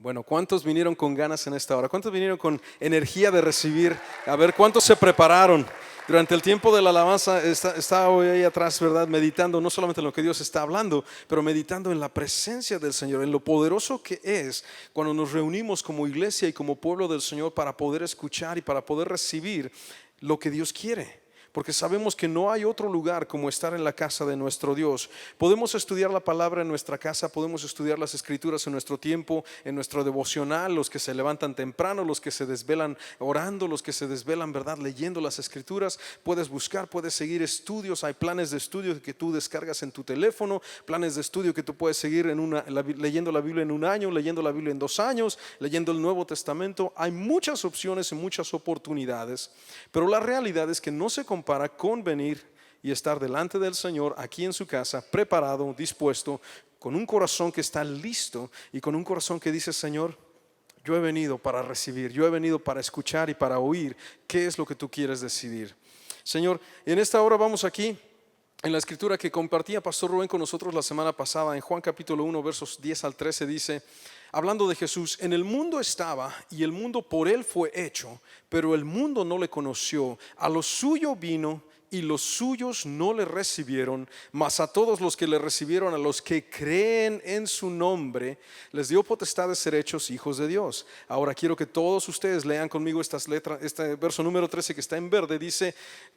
Bueno, ¿cuántos vinieron con ganas en esta hora? ¿Cuántos vinieron con energía de recibir? A ver, ¿cuántos se prepararon? Durante el tiempo de la alabanza estaba hoy ahí atrás, ¿verdad? Meditando no solamente en lo que Dios está hablando, pero meditando en la presencia del Señor, en lo poderoso que es cuando nos reunimos como iglesia y como pueblo del Señor para poder escuchar y para poder recibir lo que Dios quiere. Porque sabemos que no hay otro lugar como estar en la casa de nuestro Dios. Podemos estudiar la palabra en nuestra casa, podemos estudiar las escrituras en nuestro tiempo, en nuestro devocional, los que se levantan temprano, los que se desvelan orando, los que se desvelan, ¿verdad?, leyendo las escrituras. Puedes buscar, puedes seguir estudios, hay planes de estudio que tú descargas en tu teléfono, planes de estudio que tú puedes seguir leyendo la Biblia en un año, leyendo la Biblia en 2 años, leyendo el Nuevo Testamento. Hay muchas opciones y muchas oportunidades, pero la realidad es que no se compara con venir y estar delante del Señor aquí en su casa, preparado, dispuesto, con un corazón que está listo y con un corazón que dice: Señor, yo he venido para recibir, yo he venido para escuchar y para oír qué es lo que tú quieres decidir. Señor, en esta hora vamos aquí en la escritura que compartía Pastor Rubén con nosotros la semana pasada, en Juan capítulo 1 versos 10 al 13 dice, hablando de Jesús: en el mundo estaba y el mundo por él fue hecho, pero el mundo no le conoció. A lo suyo vino y los suyos no le recibieron, mas a todos los que le recibieron, a los que creen en su nombre, les dio potestad de ser hechos hijos de Dios. Ahora quiero que todos ustedes lean conmigo estas letras, este verso número 13 que está en verde. Dice,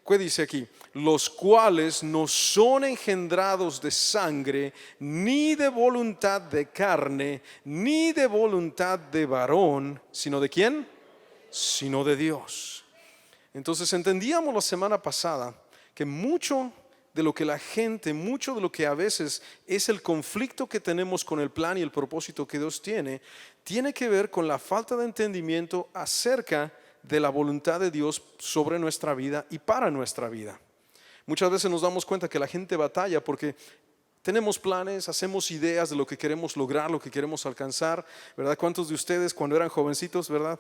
¿qué dice aquí? Los cuales no son engendrados de sangre, ni de voluntad de carne, ni de voluntad de varón, sino ¿de quién? Sino de Dios. Entonces entendíamos la semana pasada que mucho de lo que la gente, mucho de lo que a veces es el conflicto que tenemos con el plan y el propósito que Dios tiene que ver con la falta de entendimiento acerca de la voluntad de Dios sobre nuestra vida y para nuestra vida. Muchas veces nos damos cuenta que la gente batalla porque tenemos planes, hacemos ideas de lo que queremos lograr, lo que queremos alcanzar, ¿verdad? ¿Cuántos de ustedes cuando eran jovencitos, verdad?,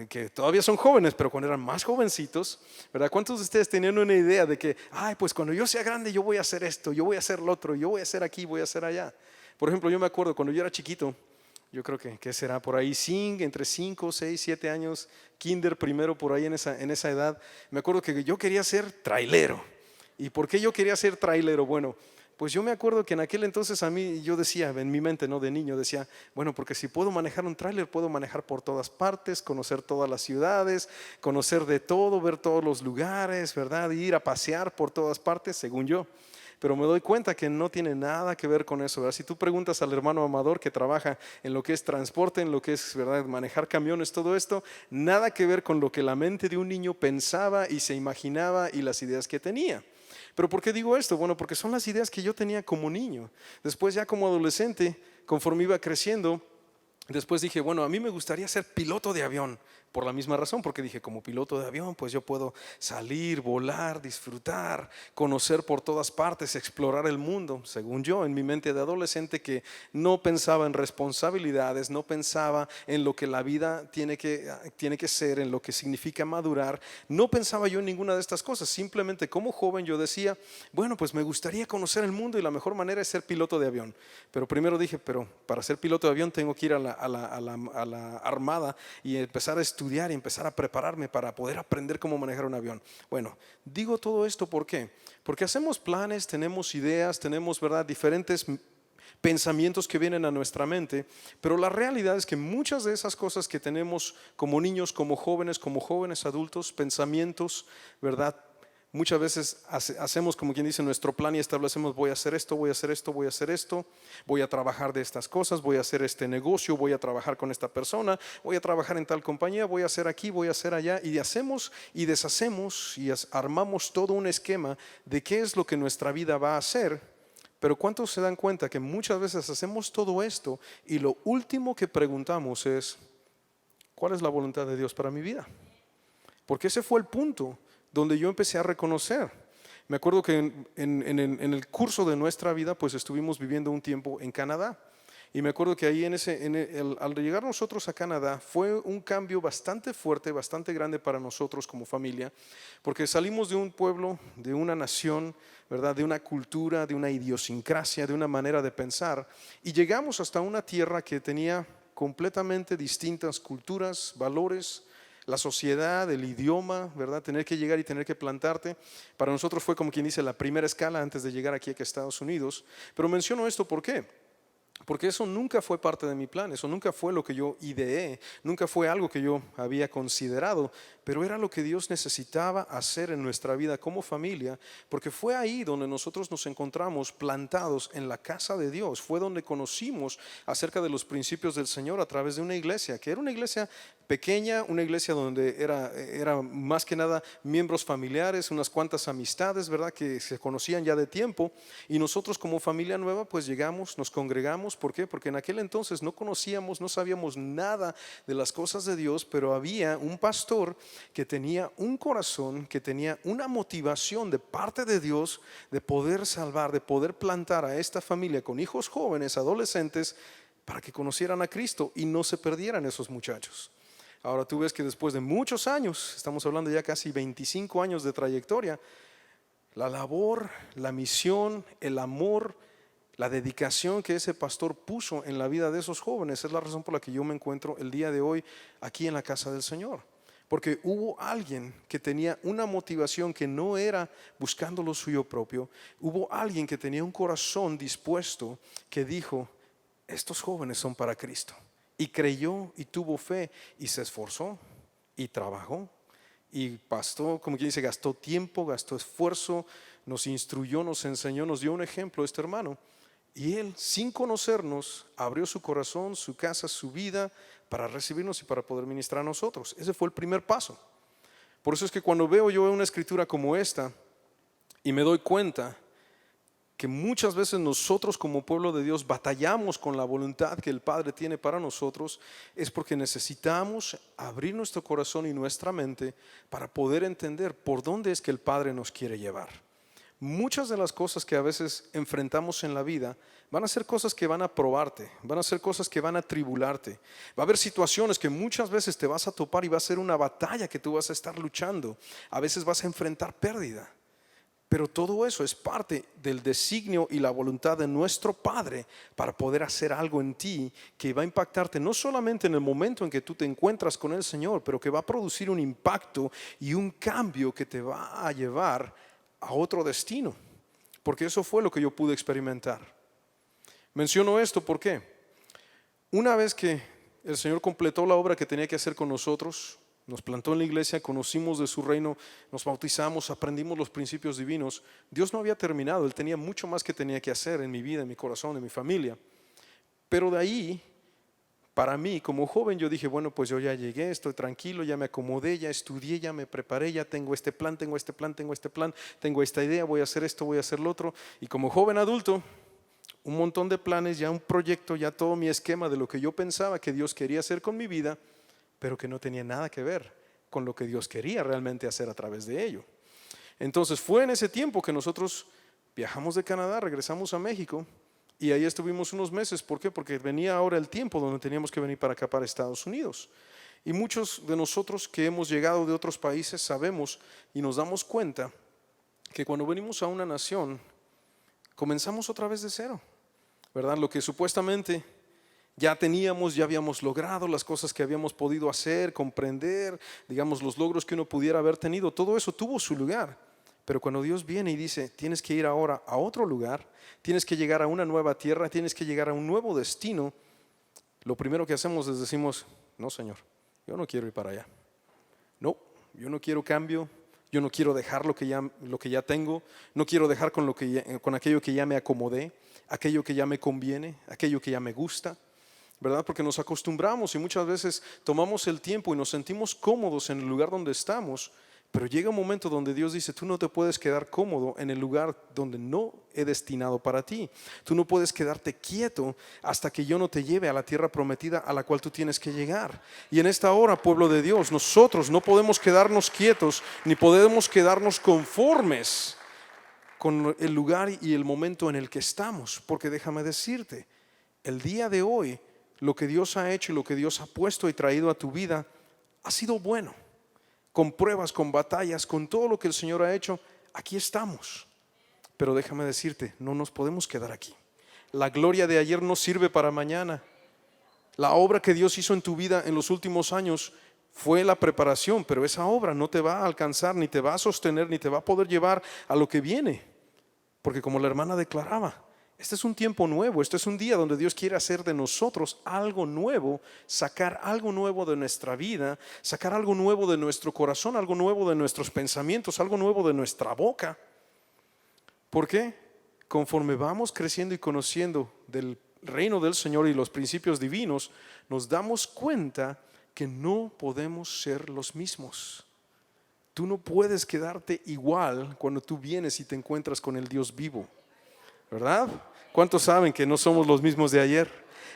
que todavía son jóvenes, pero cuando eran más jovencitos, ¿verdad? ¿Cuántos de ustedes tenían una idea de que, pues cuando yo sea grande yo voy a hacer esto, yo voy a hacer lo otro, yo voy a hacer aquí, voy a hacer allá? Por ejemplo, yo me acuerdo cuando yo era chiquito, yo creo que será por ahí entre 5, 6, 7 años, kinder primero, por ahí en esa edad, me acuerdo que yo quería ser trailero. ¿Y por qué yo quería ser trailero? Bueno, pues yo me acuerdo que en aquel entonces a mí, yo decía, en mi mente, no de niño, decía, bueno, porque si puedo manejar un tráiler, puedo manejar por todas partes, conocer todas las ciudades, conocer de todo, ver todos los lugares, ¿verdad? Ir a pasear por todas partes, según yo. Pero me doy cuenta que no tiene nada que ver con eso, ¿verdad? Si tú preguntas al hermano Amador que trabaja en lo que es transporte, en lo que es, ¿verdad?, manejar camiones, todo esto, nada que ver con lo que la mente de un niño pensaba y se imaginaba y las ideas que tenía. ¿Pero por qué digo esto? Bueno, porque son las ideas que yo tenía como niño. Después ya como adolescente, conforme iba creciendo, después dije, bueno, a mí me gustaría ser piloto de avión. Por la misma razón, porque dije, como piloto de avión, pues yo puedo salir, volar, disfrutar, conocer por todas partes, explorar el mundo. Según yo, en mi mente de adolescente, que no pensaba en responsabilidades, no pensaba en lo que la vida tiene que ser, en lo que significa madurar. No pensaba yo en ninguna de estas cosas. Simplemente como joven yo decía, bueno, pues me gustaría conocer el mundo y la mejor manera es ser piloto de avión. Pero primero dije, pero para ser piloto de avión tengo que ir a la armada y empezar a estudiar y empezar a prepararme para poder aprender cómo manejar un avión. Bueno, digo todo esto ¿por qué? Porque hacemos planes, tenemos ideas, tenemos, ¿verdad?, diferentes pensamientos que vienen a nuestra mente, pero la realidad es que muchas de esas cosas que tenemos como niños, como jóvenes adultos, pensamientos, ¿verdad?, muchas veces hacemos como quien dice nuestro plan y establecemos, voy a hacer esto, voy a hacer esto, voy a hacer esto, voy a trabajar de estas cosas, voy a hacer este negocio, voy a trabajar con esta persona, voy a trabajar en tal compañía, voy a hacer aquí, voy a hacer allá, y hacemos y deshacemos y armamos todo un esquema de qué es lo que nuestra vida va a hacer. Pero ¿cuántos se dan cuenta que muchas veces hacemos todo esto y lo último que preguntamos es, ¿cuál es la voluntad de Dios para mi vida? Porque ese fue el punto donde yo empecé a reconocer. Me acuerdo que en el curso de nuestra vida pues estuvimos viviendo un tiempo en Canadá. Y me acuerdo que ahí al llegar nosotros a Canadá fue un cambio bastante fuerte, bastante grande para nosotros como familia, porque salimos de un pueblo, de una nación, ¿verdad?, de una cultura, de una idiosincrasia, de una manera de pensar, y llegamos hasta una tierra que tenía completamente distintas culturas, valores, la sociedad, el idioma, ¿verdad? Tener que llegar y tener que plantarte. Para nosotros fue como quien dice la primera escala antes de llegar aquí a Estados Unidos. Pero menciono esto, ¿por qué? Porque eso nunca fue parte de mi plan, eso nunca fue lo que yo ideé, nunca fue algo que yo había considerado, pero era lo que Dios necesitaba hacer en nuestra vida como familia, porque fue ahí donde nosotros nos encontramos plantados en la casa de Dios, fue donde conocimos acerca de los principios del Señor a través de una iglesia, que era una iglesia pequeña, una iglesia donde era más que nada miembros familiares, unas cuantas amistades, ¿verdad? Que se conocían ya de tiempo, y nosotros como familia nueva pues llegamos, nos congregamos. ¿Por qué? Porque en aquel entonces no conocíamos, no sabíamos nada de las cosas de Dios, pero había un pastor que tenía un corazón, que tenía una motivación de parte de Dios de poder salvar, de poder plantar a esta familia con hijos jóvenes, adolescentes, para que conocieran a Cristo y no se perdieran esos muchachos. Ahora tú ves que después de muchos años, estamos hablando ya casi 25 años de trayectoria, la labor, la misión, el amor, la dedicación que ese pastor puso en la vida de esos jóvenes es la razón por la que yo me encuentro el día de hoy aquí en la casa del Señor. Porque hubo alguien que tenía una motivación que no era buscando lo suyo propio. Hubo alguien que tenía un corazón dispuesto que dijo, estos jóvenes son para Cristo. Y creyó y tuvo fe y se esforzó y trabajó. Y pasó, como quien dice, gastó tiempo, gastó esfuerzo, nos instruyó, nos enseñó, nos dio un ejemplo este hermano. Y él, sin conocernos, abrió su corazón, su casa, su vida para recibirnos y para poder ministrar a nosotros. Ese fue el primer paso. Por eso es que cuando veo yo una escritura como esta y me doy cuenta que muchas veces nosotros como pueblo de Dios batallamos con la voluntad que el Padre tiene para nosotros, es porque necesitamos abrir nuestro corazón y nuestra mente para poder entender por dónde es que el Padre nos quiere llevar. Muchas de las cosas que a veces enfrentamos en la vida van a ser cosas que van a probarte, van a ser cosas que van a tribularte. Va a haber situaciones que muchas veces te vas a topar y va a ser una batalla que tú vas a estar luchando. A veces vas a enfrentar pérdida. Pero todo eso es parte del designio y la voluntad de nuestro Padre para poder hacer algo en ti que va a impactarte no solamente en el momento en que tú te encuentras con el Señor, pero que va a producir un impacto y un cambio que te va a llevar a otro destino, porque eso fue lo que yo pude experimentar. Menciono esto porque una vez que el Señor completó la obra que tenía que hacer con nosotros, nos plantó en la iglesia, conocimos de su reino, nos bautizamos, aprendimos los principios divinos, Dios no había terminado, Él tenía mucho más que tenía que hacer en mi vida, en mi corazón, en mi familia. Pero de ahí, para mí, como joven, yo dije, bueno, pues yo ya llegué, estoy tranquilo, ya me acomodé, ya estudié, ya me preparé, ya tengo este plan, tengo este plan, tengo este plan, tengo esta idea, voy a hacer esto, voy a hacer lo otro. Y como joven adulto, un montón de planes, ya un proyecto, ya todo mi esquema de lo que yo pensaba que Dios quería hacer con mi vida, pero que no tenía nada que ver con lo que Dios quería realmente hacer a través de ello. Entonces fue en ese tiempo que nosotros viajamos de Canadá, regresamos a México. Y ahí estuvimos unos meses. ¿Por qué? Porque venía ahora el tiempo donde teníamos que venir para acá, para Estados Unidos. Y muchos de nosotros que hemos llegado de otros países sabemos y nos damos cuenta que cuando venimos a una nación comenzamos otra vez de cero, ¿verdad? Lo que supuestamente ya teníamos, ya habíamos logrado, las cosas que habíamos podido hacer, comprender, digamos, los logros que uno pudiera haber tenido, todo eso tuvo su lugar. Pero cuando Dios viene y dice, tienes que ir ahora a otro lugar, tienes que llegar a una nueva tierra, tienes que llegar a un nuevo destino, lo primero que hacemos es decimos, no Señor, yo no quiero ir para allá. No, yo no quiero cambio, yo no quiero dejar lo que ya tengo, no quiero dejar con aquello que ya me acomodé, aquello que ya me conviene, aquello que ya me gusta, ¿verdad? Porque nos acostumbramos y muchas veces tomamos el tiempo y nos sentimos cómodos en el lugar donde estamos. Pero llega un momento donde Dios dice, tú no te puedes quedar cómodo en el lugar donde no he destinado para ti. Tú no puedes quedarte quieto hasta que yo no te lleve a la tierra prometida a la cual tú tienes que llegar. Y en esta hora, pueblo de Dios, nosotros no podemos quedarnos quietos ni podemos quedarnos conformes con el lugar y el momento en el que estamos. Porque déjame decirte, el día de hoy, lo que Dios ha hecho y lo que Dios ha puesto y traído a tu vida ha sido bueno. Con pruebas, con batallas, con todo lo que el Señor ha hecho, aquí estamos. Pero déjame decirte, no nos podemos quedar aquí. La gloria de ayer no sirve para mañana. La obra que Dios hizo en tu vida en los últimos años fue la preparación, pero esa obra no te va a alcanzar, ni te va a sostener, ni te va a poder llevar a lo que viene. Porque como la hermana declaraba, este es un tiempo nuevo, este es un día donde Dios quiere hacer de nosotros algo nuevo, sacar algo nuevo de nuestra vida, sacar algo nuevo de nuestro corazón, algo nuevo de nuestros pensamientos, algo nuevo de nuestra boca. ¿Por qué? Conforme vamos creciendo y conociendo del reino del Señor y los principios divinos, nos damos cuenta que no podemos ser los mismos. Tú no puedes quedarte igual cuando tú vienes y te encuentras con el Dios vivo, ¿verdad? ¿Cuántos saben que no somos los mismos de ayer?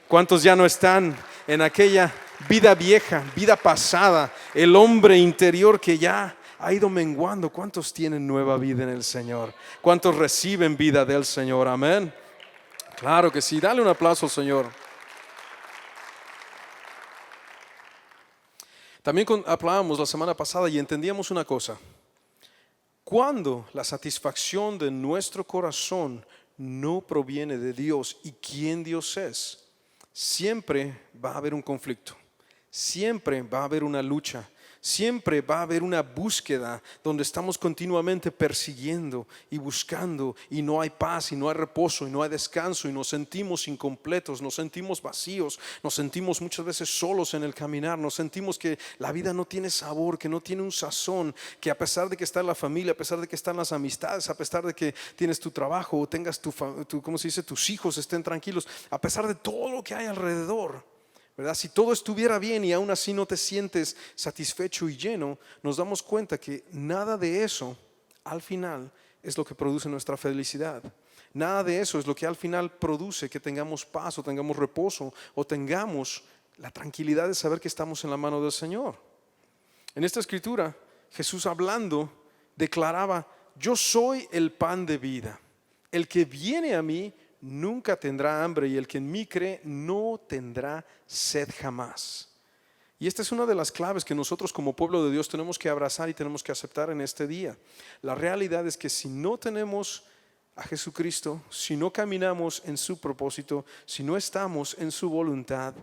¿Cuántos ya no están en aquella vida vieja, vida pasada, el hombre interior que ya ha ido menguando? ¿Cuántos tienen nueva vida en el Señor? ¿Cuántos reciben vida del Señor? Amén. Claro que sí, dale un aplauso al Señor. También hablábamos la semana pasada y entendíamos una cosa. Cuando la satisfacción de nuestro corazón no proviene de Dios y quién Dios es, siempre va a haber un conflicto, siempre va a haber una lucha, siempre va a haber una búsqueda donde estamos continuamente persiguiendo y buscando y no hay paz y no hay reposo y no hay descanso y nos sentimos incompletos, nos sentimos vacíos, nos sentimos muchas veces solos en el caminar, nos sentimos que la vida no tiene sabor, que no tiene un sazón, que a pesar de que está la familia, a pesar de que están las amistades, a pesar de que tienes tu trabajo o tengas ¿cómo se dice? Tus hijos estén tranquilos, a pesar de todo lo que hay alrededor, ¿verdad? Si todo estuviera bien y aún así no te sientes satisfecho y lleno, nos damos cuenta que nada de eso al final es lo que produce nuestra felicidad. Nada de eso es lo que al final produce que tengamos paz o tengamos reposo o tengamos la tranquilidad de saber que estamos en la mano del Señor. En esta escritura, Jesús hablando declaraba: yo soy el pan de vida. El que viene a mí nunca tendrá hambre y el que en mí cree no tendrá sed jamás. Y esta es una de las claves que nosotros como pueblo de Dios tenemos que abrazar y tenemos que aceptar en este día. La realidad es que si no tenemos a Jesucristo, si no caminamos en su propósito, si no estamos en su voluntad,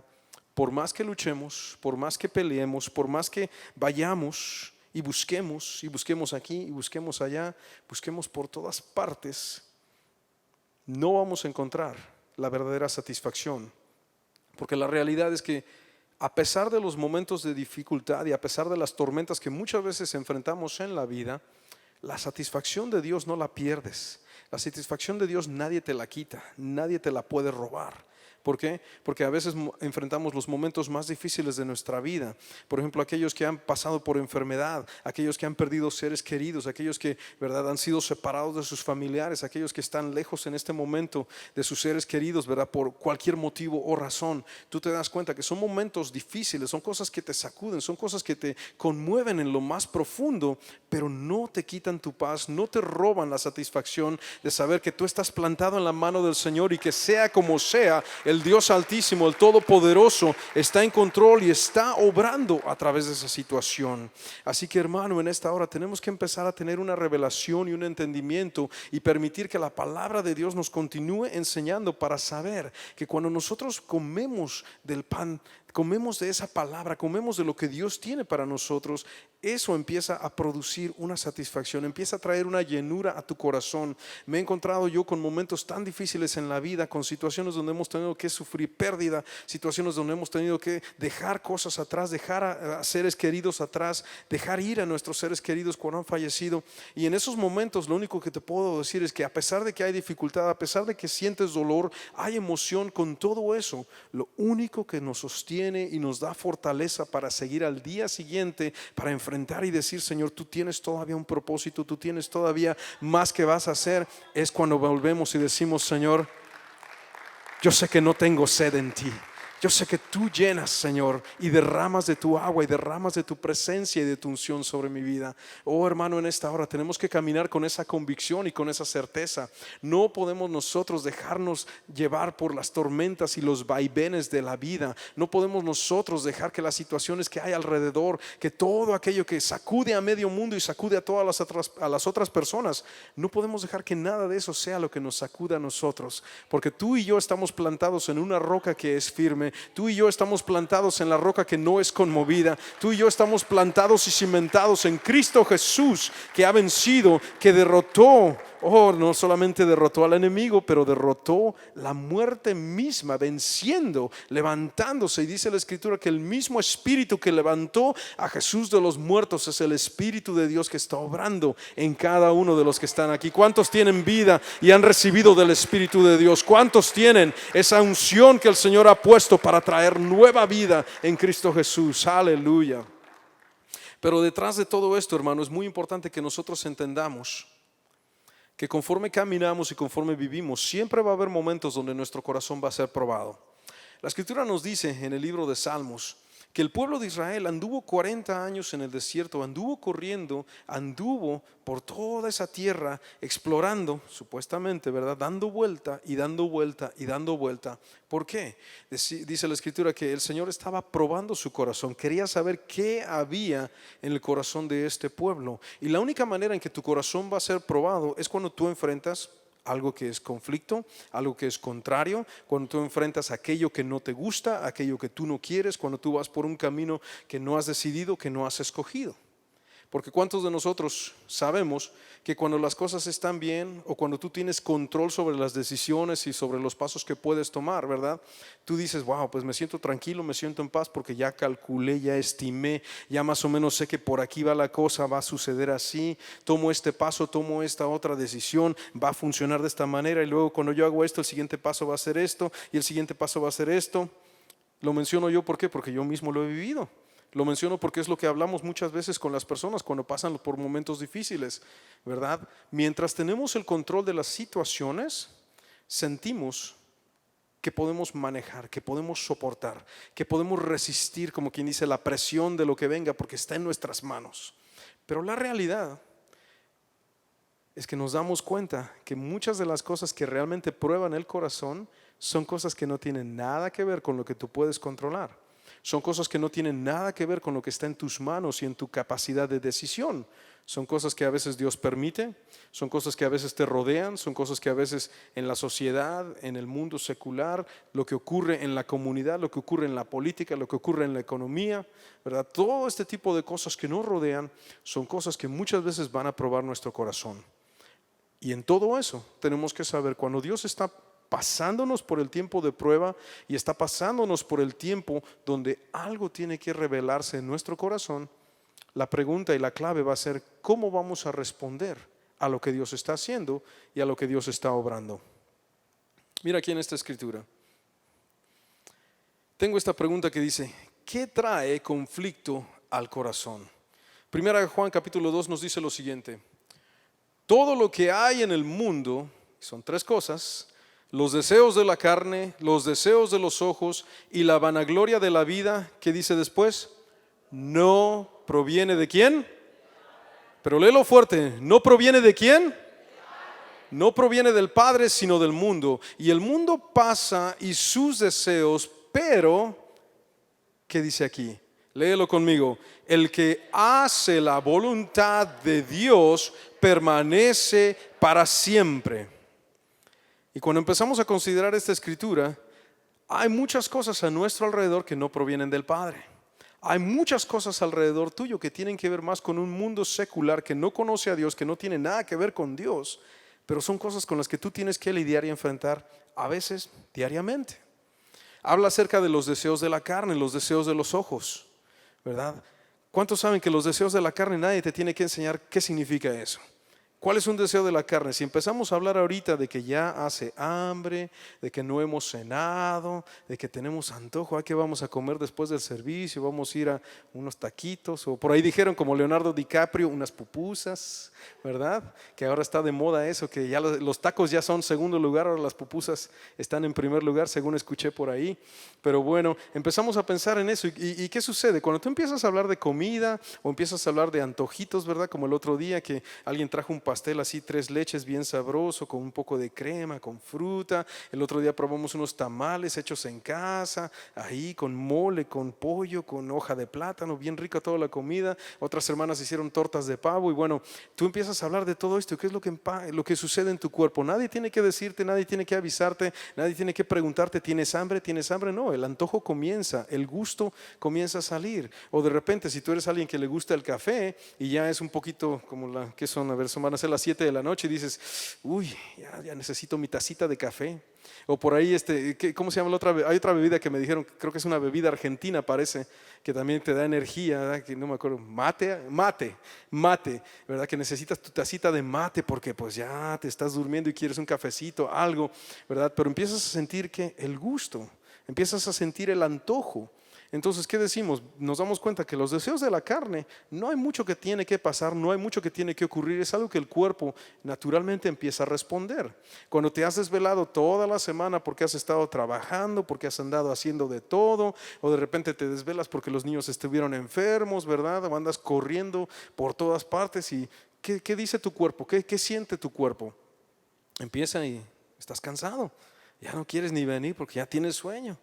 por más que luchemos, por más que peleemos, por más que vayamos y busquemos aquí y busquemos allá, busquemos por todas partes, no vamos a encontrar la verdadera satisfacción. Porque la realidad es que a pesar de los momentos de dificultad y a pesar de las tormentas que muchas veces enfrentamos en la vida, la satisfacción de Dios no la pierdes. La satisfacción de Dios nadie te la quita, nadie te la puede robar. ¿Por qué? Porque a veces enfrentamos los momentos más difíciles de nuestra vida. Por ejemplo, aquellos que han pasado por enfermedad, aquellos que han perdido seres queridos, aquellos que, ¿verdad?, han sido separados de sus familiares, aquellos que están lejos en este momento de sus seres queridos, ¿verdad?, por cualquier motivo o razón. Tú te das cuenta que son momentos difíciles, son cosas que te sacuden, son cosas que te conmueven en lo más profundo, pero no te quitan tu paz, no te roban la satisfacción de saber que tú estás plantado en la mano del Señor y que sea como sea, el Dios Altísimo, el Todopoderoso, está en control y está obrando a través de esa situación. Así que, hermano, en esta hora tenemos que empezar a tener una revelación y un entendimiento y permitir que la palabra de Dios nos continúe enseñando para saber que cuando nosotros comemos del pan, comemos de esa palabra, comemos de lo que Dios tiene para nosotros, eso empieza a producir una satisfacción, empieza a traer una llenura a tu corazón. Me he encontrado yo con momentos tan difíciles en la vida, con situaciones donde hemos tenido que sufrir pérdida, situaciones donde hemos tenido que dejar cosas atrás, dejar a seres queridos atrás, dejar ir a nuestros seres queridos cuando han fallecido. Y en esos momentos lo único que te puedo decir es que a pesar de que hay dificultad, a pesar de que sientes dolor, hay emoción, con todo eso, lo único que nos sostiene y nos da fortaleza para seguir al día siguiente, para enfrentar y decir: Señor, tú tienes todavía un propósito, tú tienes todavía más que vas a hacer, es cuando volvemos y decimos: Señor, yo sé que no tengo sed en ti. Yo sé que tú llenas, Señor, y derramas de tu agua y derramas de tu presencia y de tu unción sobre mi vida. Oh, hermano, en esta hora tenemos que caminar con esa convicción y con esa certeza. No podemos nosotros dejarnos llevar por las tormentas y los vaivenes de la vida. No podemos nosotros dejar que las situaciones que hay alrededor, que todo aquello que sacude a medio mundo y sacude a todas las otras personas, no podemos dejar que nada de eso sea lo que nos sacuda a nosotros. Porque tú y yo estamos plantados en una roca que es firme, firme. Tú y yo estamos plantados en la roca que no es conmovida. Tú y yo estamos plantados y cimentados en Cristo Jesús, que ha vencido, que derrotó. No solamente derrotó al enemigo, pero derrotó la muerte misma, venciendo, levantándose. Y dice la Escritura que el mismo Espíritu que levantó a Jesús de los muertos es el Espíritu de Dios que está obrando en cada uno de los que están aquí. ¿Cuántos tienen vida y han recibido del Espíritu de Dios? ¿Cuántos tienen esa unción que el Señor ha puesto para traer nueva vida en Cristo Jesús? Aleluya. Pero detrás de todo esto, hermano, es muy importante que nosotros entendamos que conforme caminamos y conforme vivimos, siempre va a haber momentos donde nuestro corazón va a ser probado. La Escritura nos dice en el libro de Salmos que el pueblo de Israel anduvo 40 años en el desierto, anduvo corriendo, anduvo por toda esa tierra explorando, supuestamente, ¿verdad? Dando vuelta y dando vuelta y dando vuelta. ¿Por qué? Dice la Escritura que el Señor estaba probando su corazón, quería saber qué había en el corazón de este pueblo. Y la única manera en que tu corazón va a ser probado es cuando tú enfrentas algo que es conflicto, algo que es contrario, cuando tú enfrentas aquello que no te gusta, aquello que tú no quieres, cuando tú vas por un camino que no has decidido, que no has escogido. Porque ¿cuántos de nosotros sabemos que cuando las cosas están bien o cuando tú tienes control sobre las decisiones y sobre los pasos que puedes tomar, ¿verdad? Tú dices, wow, pues me siento tranquilo, me siento en paz porque ya calculé, ya estimé, ya más o menos sé que por aquí va la cosa, va a suceder así, tomo este paso, tomo esta otra decisión, va a funcionar de esta manera y luego cuando yo hago esto, el siguiente paso va a ser esto y el siguiente paso va a ser esto. Lo menciono yo, ¿por qué? Porque yo mismo lo he vivido. Lo menciono porque es lo que hablamos muchas veces con las personas cuando pasan por momentos difíciles, ¿verdad? Mientras tenemos el control de las situaciones, sentimos que podemos manejar, que podemos soportar, que podemos resistir, como quien dice, la presión de lo que venga porque está en nuestras manos. Pero la realidad es que nos damos cuenta que muchas de las cosas que realmente prueban el corazón son cosas que no tienen nada que ver con lo que tú puedes controlar. Son cosas que no tienen nada que ver con lo que está en tus manos y en tu capacidad de decisión. Son cosas que a veces Dios permite, son cosas que a veces te rodean, son cosas que a veces en la sociedad, en el mundo secular, lo que ocurre en la comunidad, lo que ocurre en la política, lo que ocurre en la economía, ¿verdad? Todo este tipo de cosas que nos rodean son cosas que muchas veces van a probar nuestro corazón. Y en todo eso tenemos que saber cuando Dios está pasándonos por el tiempo de prueba y está pasándonos por el tiempo donde algo tiene que revelarse en nuestro corazón, la pregunta y la clave va a ser cómo vamos a responder a lo que Dios está haciendo y a lo que Dios está obrando. Mira aquí en esta escritura. Tengo esta pregunta que dice, ¿qué trae conflicto al corazón? Primera de Juan capítulo 2 nos dice lo siguiente. Todo lo que hay en el mundo, son tres cosas, los deseos de la carne, los deseos de los ojos y la vanagloria de la vida, ¿qué dice después? No proviene de ¿quién? Pero léelo fuerte, ¿no proviene de quién? No proviene del Padre, sino del mundo. Y el mundo pasa y sus deseos, pero, ¿qué dice aquí? Léelo conmigo. El que hace la voluntad de Dios permanece para siempre. Y cuando empezamos a considerar esta escritura, hay muchas cosas a nuestro alrededor que no provienen del Padre. Hay muchas cosas alrededor tuyo que tienen que ver más con un mundo secular que no conoce a Dios, que no tiene nada que ver con Dios, pero son cosas con las que tú tienes que lidiar y enfrentar a veces diariamente. Habla acerca de los deseos de la carne, los deseos de los ojos, ¿verdad? ¿Cuántos saben que los deseos de la carne nadie te tiene que enseñar qué significa eso? ¿Cuál es un deseo de la carne? Si empezamos a hablar ahorita de que ya hace hambre, de que no hemos cenado, de que tenemos antojo, ¿a qué vamos a comer después del servicio? Vamos a ir a unos taquitos, o por ahí dijeron como Leonardo DiCaprio, unas pupusas, ¿verdad? Que ahora está de moda eso, que ya los tacos ya son segundo lugar, ahora las pupusas están en primer lugar, según escuché por ahí. Pero bueno, empezamos a pensar en eso. ¿Y qué sucede? Cuando tú empiezas a hablar de comida o empiezas a hablar de antojitos, ¿verdad? Como el otro día que alguien trajo un pastel así, 3 leches, bien sabroso, con un poco de crema, con fruta. El otro día probamos unos tamales hechos en casa, ahí con mole, con pollo, con hoja de plátano, bien rica toda la comida. Otras hermanas hicieron tortas de pavo y bueno, tú empiezas a hablar de todo esto. ¿Qué es lo que sucede en tu cuerpo? Nadie tiene que decirte, nadie tiene que avisarte, nadie tiene que preguntarte, ¿tienes hambre? ¿Tienes hambre? No, el antojo comienza, el gusto comienza a salir. O de repente, si tú eres alguien que le gusta el café y ya es un poquito como ¿qué son? A ver, van a ser las 7 de la noche y dices, uy, ya necesito mi tacita de café. O por ahí, ¿cómo se llama la otra? Hay otra bebida que me dijeron, creo que es una bebida argentina, parece, que también te da energía, ¿verdad? Que no me acuerdo, mate, ¿verdad? Que necesitas tu tacita de mate porque pues ya te estás durmiendo y quieres un cafecito, algo, ¿verdad? Pero empiezas a sentir que el gusto, empiezas a sentir el antojo. Entonces, ¿qué decimos? Nos damos cuenta que los deseos de la carne, no hay mucho que tiene que pasar, no hay mucho que tiene que ocurrir, es algo que el cuerpo naturalmente empieza a responder. Cuando te has desvelado toda la semana porque has estado trabajando, porque has andado haciendo de todo, o de repente te desvelas porque los niños estuvieron enfermos, ¿verdad? O andas corriendo por todas partes y ¿qué dice tu cuerpo? ¿Qué siente tu cuerpo? Empieza y estás cansado, ya no quieres ni venir porque ya tienes sueño.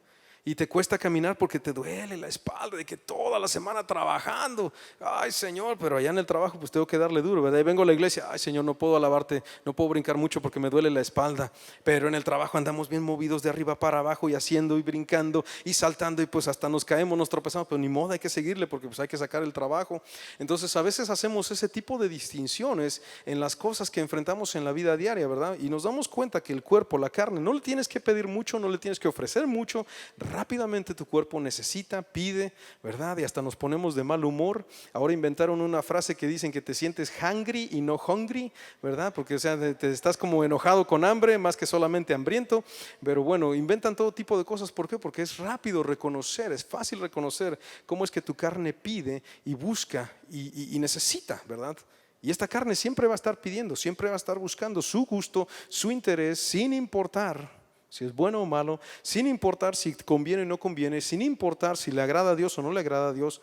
Y te cuesta caminar porque te duele la espalda de que toda la semana trabajando. Ay, Señor, pero allá en el trabajo pues tengo que darle duro, ¿verdad? Y vengo a la iglesia, ay, Señor, no puedo alabarte, no puedo brincar mucho porque me duele la espalda. Pero en el trabajo andamos bien movidos de arriba para abajo y haciendo y brincando y saltando y pues hasta nos caemos, nos tropezamos, pero ni modo, hay que seguirle porque pues hay que sacar el trabajo. Entonces a veces hacemos ese tipo de distinciones en las cosas que enfrentamos en la vida diaria, ¿verdad? Y nos damos cuenta que el cuerpo, la carne, no le tienes que pedir mucho, no le tienes que ofrecer mucho. Rápidamente tu cuerpo necesita, pide, ¿verdad? Y hasta nos ponemos de mal humor. Ahora inventaron una frase que dicen que te sientes hungry y no hungry, ¿verdad? Porque o sea, te estás como enojado con hambre más que solamente hambriento. Pero bueno, inventan todo tipo de cosas. ¿Por qué? Porque es rápido reconocer, es fácil reconocer cómo es que tu carne pide y busca y necesita, ¿verdad? Y esta carne siempre va a estar pidiendo, siempre va a estar buscando su gusto, su interés, sin importar si es bueno o malo, sin importar si conviene o no conviene, sin importar si le agrada a Dios o no le agrada a Dios.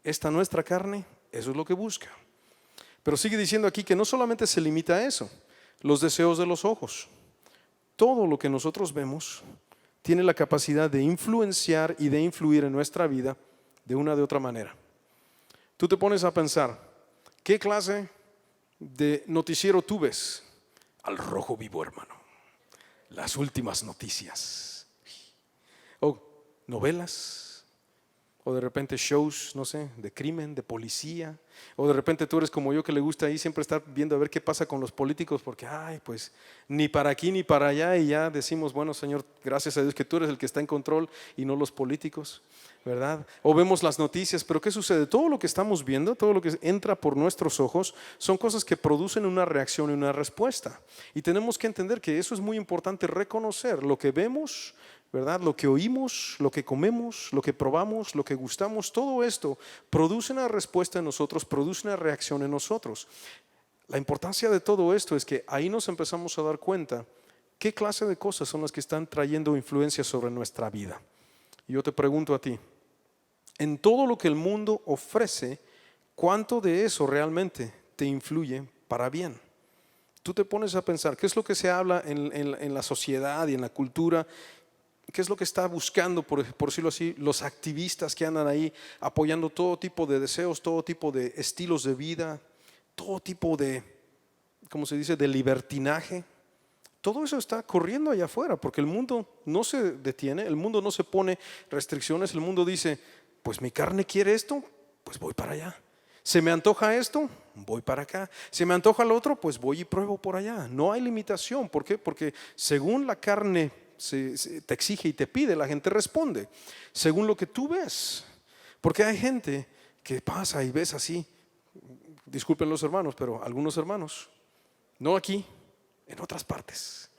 Esta nuestra carne, eso es lo que busca. Pero sigue diciendo aquí que no solamente se limita a eso, los deseos de los ojos. Todo lo que nosotros vemos tiene la capacidad de influenciar y de influir en nuestra vida de una de otra manera. Tú te pones a pensar, ¿qué clase de noticiero tú ves? Al rojo vivo, hermano. Las últimas noticias, o novelas, o de repente shows, no sé, de crimen, de policía, o de repente tú eres como yo que le gusta ahí siempre estar viendo a ver qué pasa con los políticos porque, ay, pues ni para aquí ni para allá y ya decimos, bueno, Señor, gracias a Dios que tú eres el que está en control y no los políticos, ¿verdad? O vemos las noticias, pero ¿qué sucede? Todo lo que estamos viendo, todo lo que entra por nuestros ojos son cosas que producen una reacción y una respuesta. Y tenemos que entender que eso es muy importante, reconocer lo que vemos, ¿verdad? Lo que oímos, lo que comemos, lo que probamos, lo que gustamos, todo esto produce una respuesta en nosotros, produce una reacción en nosotros. La importancia de todo esto es que ahí nos empezamos a dar cuenta qué clase de cosas son las que están trayendo influencia sobre nuestra vida. Y yo te pregunto a ti, en todo lo que el mundo ofrece, ¿cuánto de eso realmente te influye para bien? Tú te pones a pensar, ¿qué es lo que se habla en la sociedad y en la cultura? ¿Qué es lo que está buscando, por decirlo así, los activistas que andan ahí apoyando todo tipo de deseos, todo tipo de estilos de vida, todo tipo de, ¿cómo se dice?, de libertinaje? Todo eso está corriendo allá afuera porque el mundo no se detiene, el mundo no se pone restricciones, el mundo dice, pues mi carne quiere esto, pues voy para allá. ¿Se me antoja esto? Voy para acá. ¿Se me antoja lo otro? Pues voy y pruebo por allá. No hay limitación. ¿Por qué? Porque según la carne te exige y te pide, la gente responde según lo que tú ves. Porque hay gente que pasa y ves así, disculpen los hermanos, pero algunos hermanos, no aquí, en otras partes,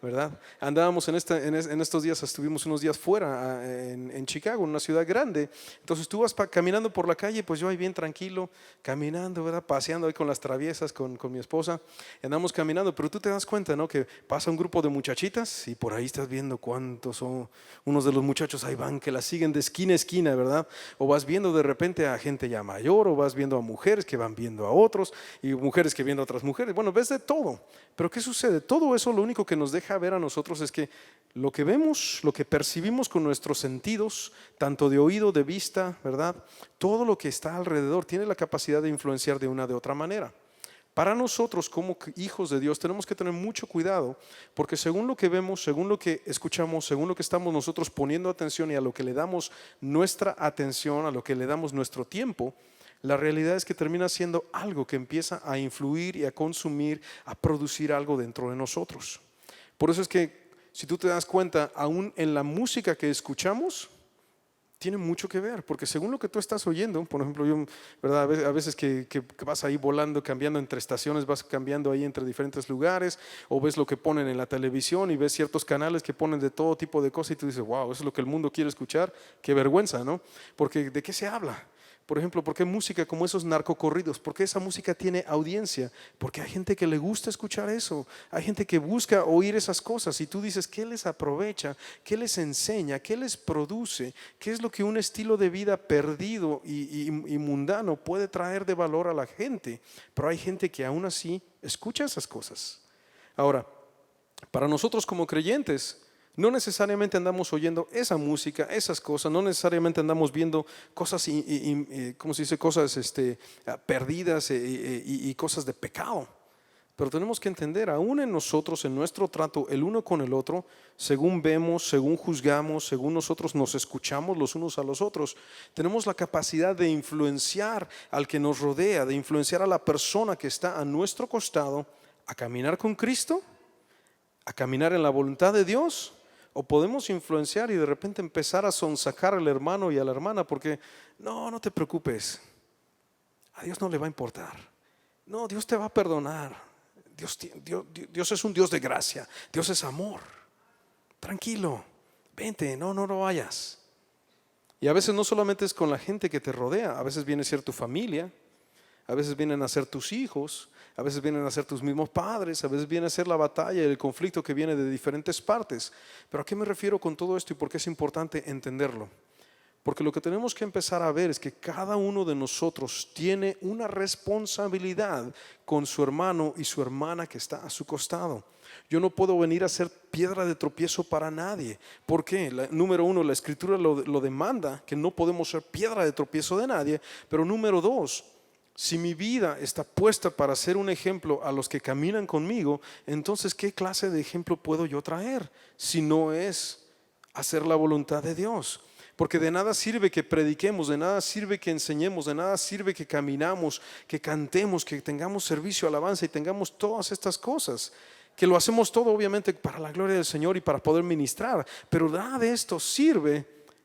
¿verdad? Andábamos en estos días, estuvimos unos días fuera en Chicago, en una ciudad grande. Entonces tú vas caminando por la calle, pues yo ahí bien tranquilo, caminando, ¿verdad? Paseando ahí con las traviesas, con mi esposa. Andamos caminando, pero tú te das cuenta, ¿no? Que pasa un grupo de muchachitas y por ahí estás viendo cuántos son. Unos de los muchachos ahí van que la siguen de esquina a esquina, ¿verdad? O vas viendo de repente a gente ya mayor, o vas viendo a mujeres que van viendo a otros, y mujeres que viendo a otras mujeres. Bueno, ves de todo. Pero ¿qué sucede? Todo eso lo único que nos deja ver a nosotros es que lo que vemos, lo que percibimos con nuestros sentidos, tanto de oído, de vista, ¿verdad? Todo lo que está alrededor tiene la capacidad de influenciar de una de otra manera. Para nosotros como hijos de Dios tenemos que tener mucho cuidado, porque según lo que vemos, según lo que escuchamos, según lo que estamos nosotros poniendo atención y a lo que le damos nuestra atención, a lo que le damos nuestro tiempo, la realidad es que termina siendo algo que empieza a influir y a consumir, a producir algo dentro de nosotros. Por eso es que si tú te das cuenta, aún en la música que escuchamos, tiene mucho que ver, porque según lo que tú estás oyendo, por ejemplo, yo, ¿verdad? A veces que vas ahí volando, cambiando entre estaciones, vas cambiando ahí entre diferentes lugares, o ves lo que ponen en la televisión y ves ciertos canales que ponen de todo tipo de cosas y tú dices, wow, eso es lo que el mundo quiere escuchar, qué vergüenza, ¿no? Porque ¿de qué se habla? Por ejemplo, ¿por qué música como esos narcocorridos? ¿Por qué esa música tiene audiencia? Porque hay gente que le gusta escuchar eso. Hay gente que busca oír esas cosas. Y tú dices, ¿qué les aprovecha? ¿Qué les enseña? ¿Qué les produce? ¿Qué es lo que un estilo de vida perdido y mundano puede traer de valor a la gente? Pero hay gente que aún así escucha esas cosas. Ahora, para nosotros como creyentes, no necesariamente andamos oyendo esa música, esas cosas, no necesariamente andamos viendo cosas, ¿cómo se dice? Cosas perdidas y cosas de pecado. Pero tenemos que entender, aún en nosotros, en nuestro trato el uno con el otro, según vemos, según juzgamos, según nosotros nos escuchamos los unos a los otros, tenemos la capacidad de influenciar al que nos rodea, de influenciar a la persona que está a nuestro costado a caminar con Cristo, a caminar en la voluntad de Dios. O podemos influenciar y de repente empezar a sonsacar al hermano y a la hermana porque no te preocupes, a Dios no le va a importar, no, Dios te va a perdonar, Dios es un Dios de gracia, Dios es amor, tranquilo, vente, no vayas. Y a veces no solamente es con la gente que te rodea, a veces viene a ser tu familia, a veces vienen a ser tus hijos, a veces vienen a ser tus mismos padres, a veces viene a ser la batalla y el conflicto que viene de diferentes partes. Pero ¿a qué me refiero con todo esto y por qué es importante entenderlo? Porque lo que tenemos que empezar a ver es que cada uno de nosotros tiene una responsabilidad con su hermano y su hermana que está a su costado. Yo no puedo venir a ser piedra de tropiezo para nadie. ¿Por qué? Número uno, la Escritura lo demanda, que no podemos ser piedra de tropiezo de nadie. Pero número dos, si mi vida está puesta para ser un ejemplo a los que caminan conmigo, entonces ¿qué clase de ejemplo puedo yo traer si no es hacer la voluntad de Dios? Porque de nada sirve que prediquemos, de nada sirve que enseñemos, de nada sirve que caminamos, que cantemos, que tengamos servicio, alabanza y tengamos todas estas cosas. Que lo hacemos todo obviamente para la gloria del Señor y para poder ministrar, pero nada de esto sirve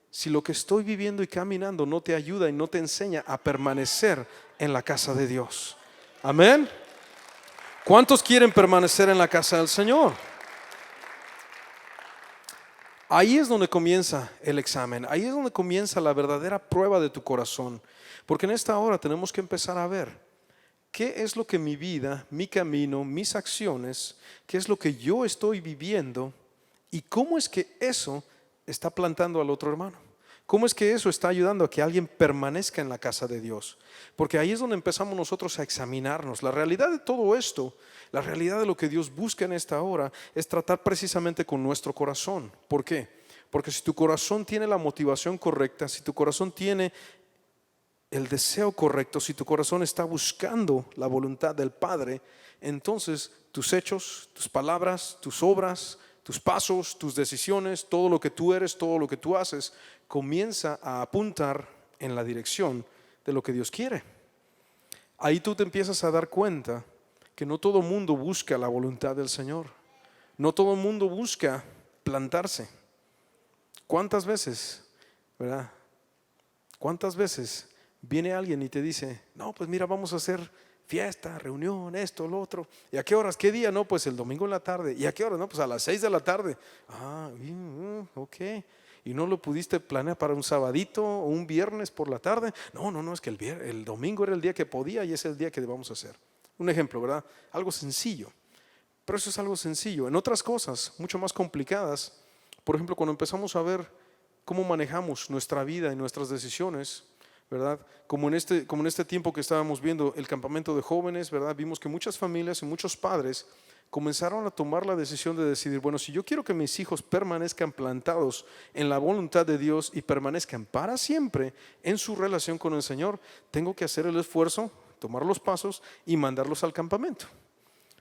si lo que estoy viviendo y caminando no te ayuda y no te enseña a permanecer en la casa de Dios. Amén. ¿Cuántos quieren permanecer en la casa del Señor? Ahí es donde comienza el examen, ahí es donde comienza la verdadera prueba de tu corazón. Porque en esta hora tenemos que empezar a ver qué es lo que mi vida, mi camino, mis acciones, qué es lo que yo estoy viviendo y cómo es que eso está plantando al otro hermano. ¿Cómo es que eso está ayudando a que alguien permanezca en la casa de Dios? Porque ahí es donde empezamos nosotros a examinarnos. La realidad de todo esto, la realidad de lo que Dios busca en esta hora es tratar precisamente con nuestro corazón. ¿Por qué? Porque si tu corazón tiene la motivación correcta, si tu corazón tiene el deseo correcto, si tu corazón está buscando la voluntad del Padre, entonces tus hechos, tus palabras, tus obras, tus pasos, tus decisiones, todo lo que tú eres, todo lo que tú haces, comienza a apuntar en la dirección de lo que Dios quiere. Ahí tú te empiezas a dar cuenta que no todo mundo busca la voluntad del Señor. No todo mundo busca plantarse. ¿Cuántas veces, verdad? ¿Cuántas veces viene alguien y te dice, no, pues mira, vamos a hacer fiesta, reunión, esto, lo otro. ¿Y a qué horas? ¿Qué día? No, pues el domingo en la tarde. ¿Y a qué hora? No, pues a las 6 de la tarde. Ok. ¿Y no lo pudiste planear para un sabadito o un viernes por la tarde? No, es que el domingo era el día que podía y es el día que debamos hacer. Un ejemplo, ¿verdad? Algo sencillo. Pero eso es algo sencillo. En otras cosas, mucho más complicadas, por ejemplo, cuando empezamos a ver cómo manejamos nuestra vida y nuestras decisiones, ¿verdad? Como en este tiempo que estábamos viendo el campamento de jóvenes, ¿verdad? Vimos que muchas familias y muchos padres comenzaron a tomar la decisión de decidir, bueno, si yo quiero que mis hijos permanezcan plantados en la voluntad de Dios y permanezcan para siempre en su relación con el Señor, tengo que hacer el esfuerzo, tomar los pasos y mandarlos al campamento.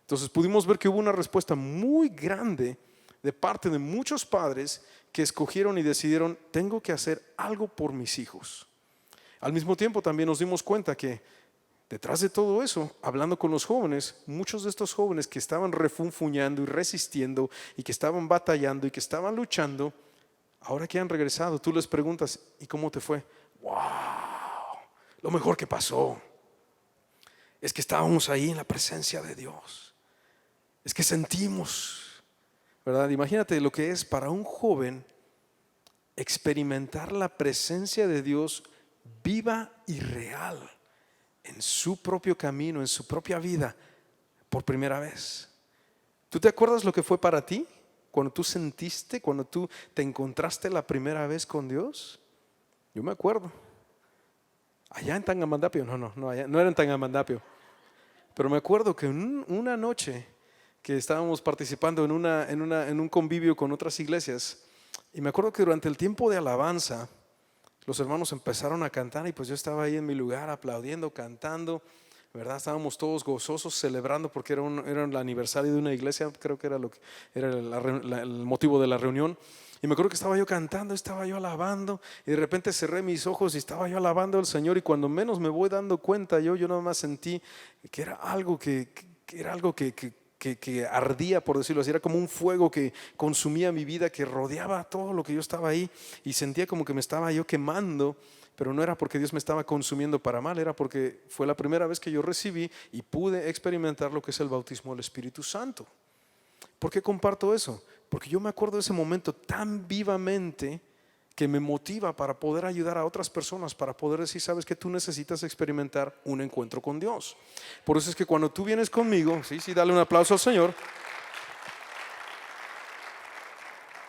Entonces pudimos ver que hubo una respuesta muy grande de parte de muchos padres que escogieron y decidieron, tengo que hacer algo por mis hijos. Al mismo tiempo también nos dimos cuenta que detrás de todo eso, hablando con los jóvenes, muchos de estos jóvenes que estaban refunfuñando y resistiendo y que estaban batallando y que estaban luchando, ahora que han regresado, tú les preguntas, ¿y cómo te fue? ¡Wow! Lo mejor que pasó es que estábamos ahí en la presencia de Dios. Es que sentimos, ¿verdad? Imagínate lo que es para un joven experimentar la presencia de Dios viva y real en su propio camino, en su propia vida, por primera vez. ¿Tú te acuerdas lo que fue para ti cuando tú sentiste, cuando tú te encontraste la primera vez con Dios? Yo me acuerdo. Allá en Tangamandapio, no era en Tangamandapio, pero me acuerdo que una noche que estábamos participando en un convivio con otras iglesias, y me acuerdo que durante el tiempo de alabanza los hermanos empezaron a cantar y pues yo estaba ahí en mi lugar aplaudiendo, cantando, ¿verdad? Estábamos todos gozosos celebrando porque era el aniversario de una iglesia, creo que era el motivo de la reunión. Y me acuerdo que estaba yo cantando, estaba yo alabando y de repente cerré mis ojos y estaba yo alabando al Señor, y cuando menos me voy dando cuenta yo nada más sentí que era algo que ardía, por decirlo así, era como un fuego que consumía mi vida, que rodeaba todo lo que yo estaba ahí, y sentía como que me estaba yo quemando, pero no era porque Dios me estaba consumiendo para mal, era porque fue la primera vez que yo recibí y pude experimentar lo que es el bautismo del Espíritu Santo. ¿Por qué comparto eso? Porque yo me acuerdo de ese momento tan vivamente que me motiva para poder ayudar a otras personas, para poder decir, sabes que tú necesitas experimentar un encuentro con Dios. Por eso es que cuando tú vienes conmigo, sí, dale un aplauso al Señor.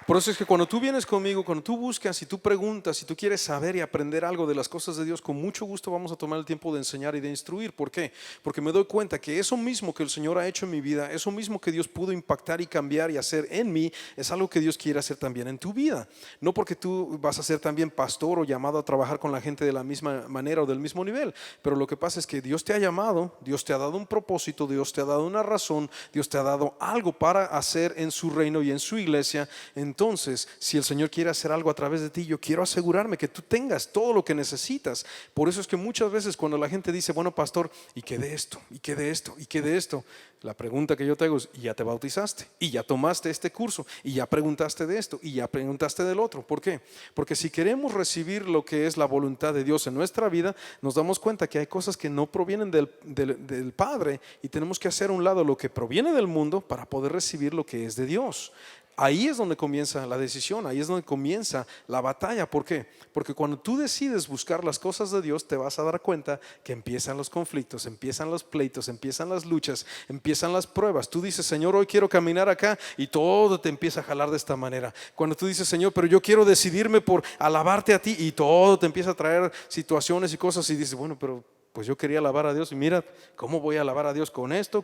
Por eso es que cuando tú vienes conmigo, cuando tú buscas y tú preguntas, si tú quieres saber y aprender algo de las cosas de Dios, con mucho gusto vamos a tomar el tiempo de enseñar y de instruir. ¿Por qué? Porque me doy cuenta que eso mismo que el Señor ha hecho en mi vida, eso mismo que Dios pudo impactar y cambiar y hacer en mí, es algo que Dios quiere hacer también en tu vida. No porque tú vas a ser también pastor o llamado a trabajar con la gente de la misma manera o del mismo nivel, pero lo que pasa es que Dios te ha llamado, Dios te ha dado un propósito, Dios te ha dado una razón, Dios te ha dado algo para hacer en su reino y en su iglesia. Entonces, si el Señor quiere hacer algo a través de ti, yo quiero asegurarme que tú tengas todo lo que necesitas. Por eso es que muchas veces cuando la gente dice, bueno, pastor, ¿y qué de esto? ¿Y qué de esto? ¿Y qué de esto? La pregunta que yo te hago es, ¿y ya te bautizaste? ¿Y ya tomaste este curso? ¿Y ya preguntaste de esto? ¿Y ya preguntaste del otro? ¿Por qué? Porque si queremos recibir lo que es la voluntad de Dios en nuestra vida, nos damos cuenta que hay cosas que no provienen del Padre, y tenemos que hacer a un lado lo que proviene del mundo para poder recibir lo que es de Dios. Ahí es donde comienza la decisión, ahí es donde comienza la batalla. ¿Por qué? Porque cuando tú decides buscar las cosas de Dios, te vas a dar cuenta que empiezan los conflictos, empiezan los pleitos, empiezan las luchas, empiezan las pruebas. Tú dices, Señor, hoy quiero caminar acá, y todo te empieza a jalar de esta manera. Cuando tú dices, Señor, pero yo quiero decidirme por alabarte a ti, y todo te empieza a traer situaciones y cosas, y dices, bueno, pero pues yo quería alabar a Dios, y mira, ¿cómo voy a alabar a Dios con esto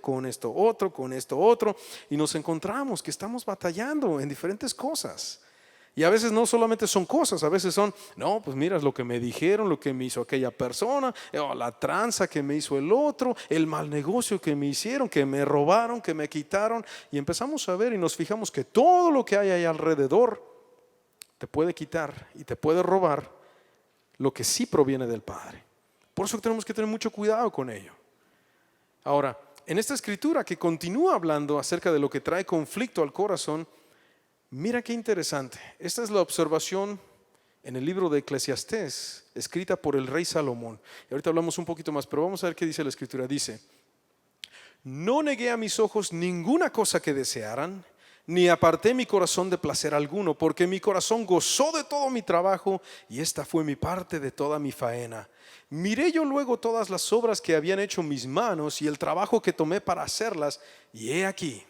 otro? Y nos encontramos que estamos batallando en diferentes cosas. Y a veces no solamente son cosas, a veces son, no, pues mira lo que me dijeron, lo que me hizo aquella persona, la tranza que me hizo el otro, el mal negocio que me hicieron, que me robaron, que me quitaron. Y empezamos a ver y nos fijamos que todo lo que hay ahí alrededor te puede quitar y te puede robar lo que sí proviene del Padre. Por eso tenemos que tener mucho cuidado con ello. Ahora, en esta escritura que continúa hablando acerca de lo que trae conflicto al corazón, mira qué interesante. Esta es la observación en el libro de Eclesiastés, escrita por el rey Salomón. Y ahorita hablamos un poquito más, pero vamos a ver qué dice la escritura. Dice, No negué a mis ojos ninguna cosa que desearan, ni aparté mi corazón de placer alguno, porque mi corazón gozó de todo mi trabajo, y esta fue mi parte de toda mi faena. Miré yo luego todas las obras que habían hecho mis manos y el trabajo que tomé para hacerlas, y he aquí,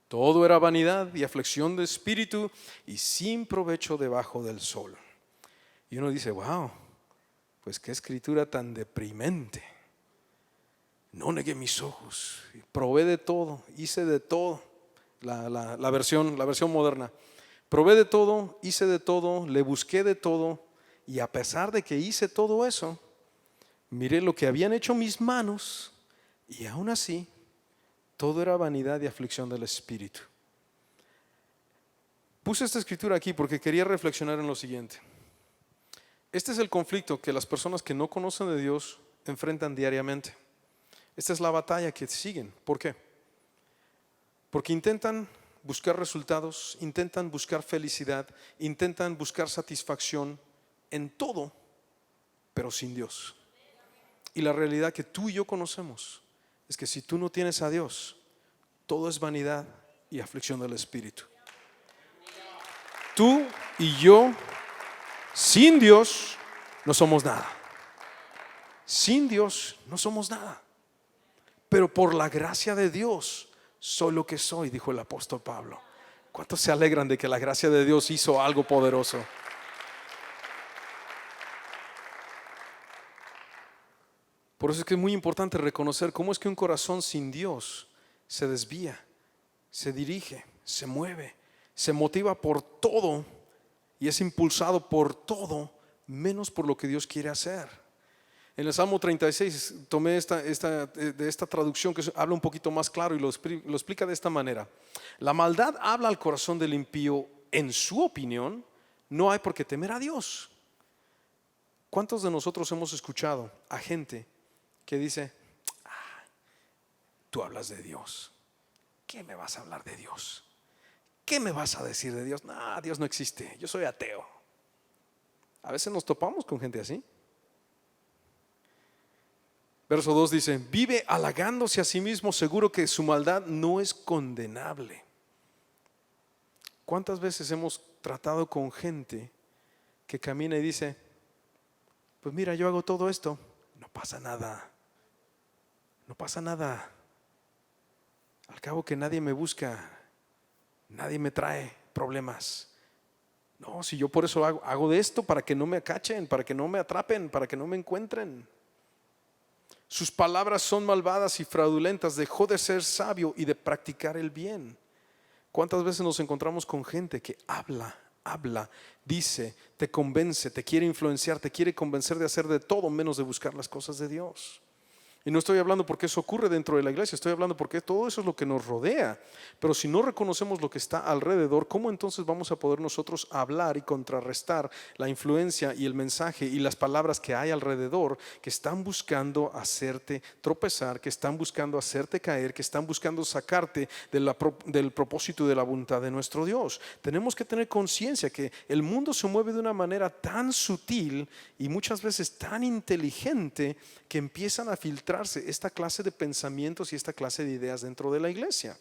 todo era vanidad y aflicción de espíritu y sin provecho debajo del sol. Y uno dice, wow, pues qué escritura tan deprimente. No negué mis ojos, probé de todo, hice de todo. La versión moderna. Probé de todo, hice de todo, le busqué de todo, y a pesar de que hice todo eso, miré lo que habían hecho mis manos, y aún así todo era vanidad y aflicción del espíritu. Puse esta escritura aquí porque quería reflexionar en lo siguiente. Este es el conflicto que las personas que no conocen de Dios enfrentan diariamente. Esta es la batalla que siguen. ¿Por qué? Porque intentan buscar resultados, intentan buscar felicidad, intentan buscar satisfacción en todo, pero sin Dios. Y la realidad que tú y yo conocemos es que si tú no tienes a Dios, todo es vanidad y aflicción del espíritu. Tú y yo, sin Dios, no somos nada. Sin Dios no somos nada. Pero por la gracia de Dios soy lo que soy, dijo el apóstol Pablo. ¿Cuántos se alegran de que la gracia de Dios hizo algo poderoso? Por eso es que es muy importante reconocer cómo es que un corazón sin Dios se desvía, se dirige, se mueve, se motiva por todo y es impulsado por todo menos por lo que Dios quiere hacer. En el Salmo 36 tomé de esta traducción que habla un poquito más claro y lo explica de esta manera. La maldad habla al corazón del impío. En su opinión, no hay por qué temer a Dios. ¿Cuántos de nosotros hemos escuchado a gente que dice, tú hablas de Dios? ¿Qué me vas a hablar de Dios? ¿Qué me vas a decir de Dios? No, Dios no existe, yo soy ateo. A veces nos topamos con gente así. Verso 2 dice, vive halagándose a sí mismo, seguro que su maldad no es condenable. ¿Cuántas veces hemos tratado con gente que camina y dice, pues mira, yo hago todo esto, no pasa nada, no pasa nada. Al cabo que nadie me busca, nadie me trae problemas. No, si yo por eso hago de esto, para que no me cachen, para que no me atrapen, para que no me encuentren. Sus palabras son malvadas y fraudulentas. Dejó de ser sabio y de practicar el bien. ¿Cuántas veces nos encontramos con gente que habla, dice, te convence, te quiere influenciar, te quiere convencer de hacer de todo menos de buscar las cosas de Dios? Y no estoy hablando porque eso ocurre dentro de la iglesia, estoy hablando porque todo eso es lo que nos rodea. Pero si no reconocemos lo que está alrededor, ¿cómo entonces vamos a poder nosotros hablar y contrarrestar la influencia y el mensaje y las palabras que hay alrededor, que están buscando hacerte tropezar, que están buscando hacerte caer, que están buscando sacarte del propósito y de la voluntad de nuestro Dios? Tenemos que tener conciencia que el mundo se mueve de una manera tan sutil y muchas veces tan inteligente que empiezan a filtrar esta clase de pensamientos y esta clase de ideas dentro de la iglesia.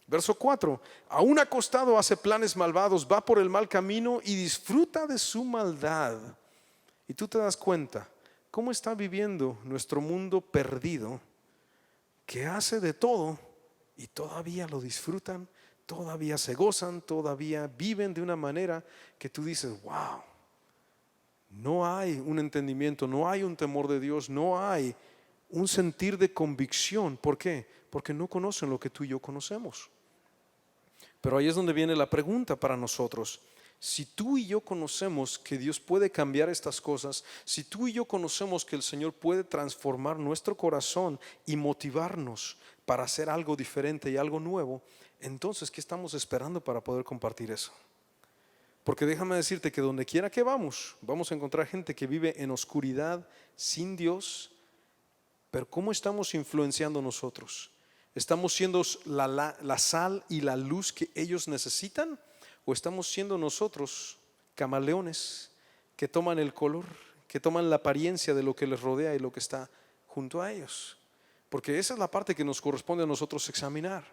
Verso 4, aún acostado hace planes malvados, va por el mal camino y disfruta de su maldad. Y tú te das cuenta cómo está viviendo nuestro mundo perdido, que hace de todo y todavía lo disfrutan, todavía se gozan, todavía viven de una manera que tú dices, wow, no hay un entendimiento, no hay un temor de Dios, no hay un sentir de convicción. ¿Por qué? Porque no conocen lo que tú y yo conocemos. Pero ahí es donde viene la pregunta para nosotros. Si tú y yo conocemos que Dios puede cambiar estas cosas, si tú y yo conocemos que el Señor puede transformar nuestro corazón y motivarnos para hacer algo diferente y algo nuevo, entonces ¿qué estamos esperando para poder compartir eso? Porque déjame decirte que donde quiera que vamos a encontrar gente que vive en oscuridad, sin Dios. Pero ¿cómo estamos influenciando nosotros? ¿Estamos siendo la sal y la luz que ellos necesitan? ¿O estamos siendo nosotros camaleones que toman el color, que toman la apariencia de lo que les rodea y lo que está junto a ellos? porque esa es la parte que nos corresponde a nosotros examinar.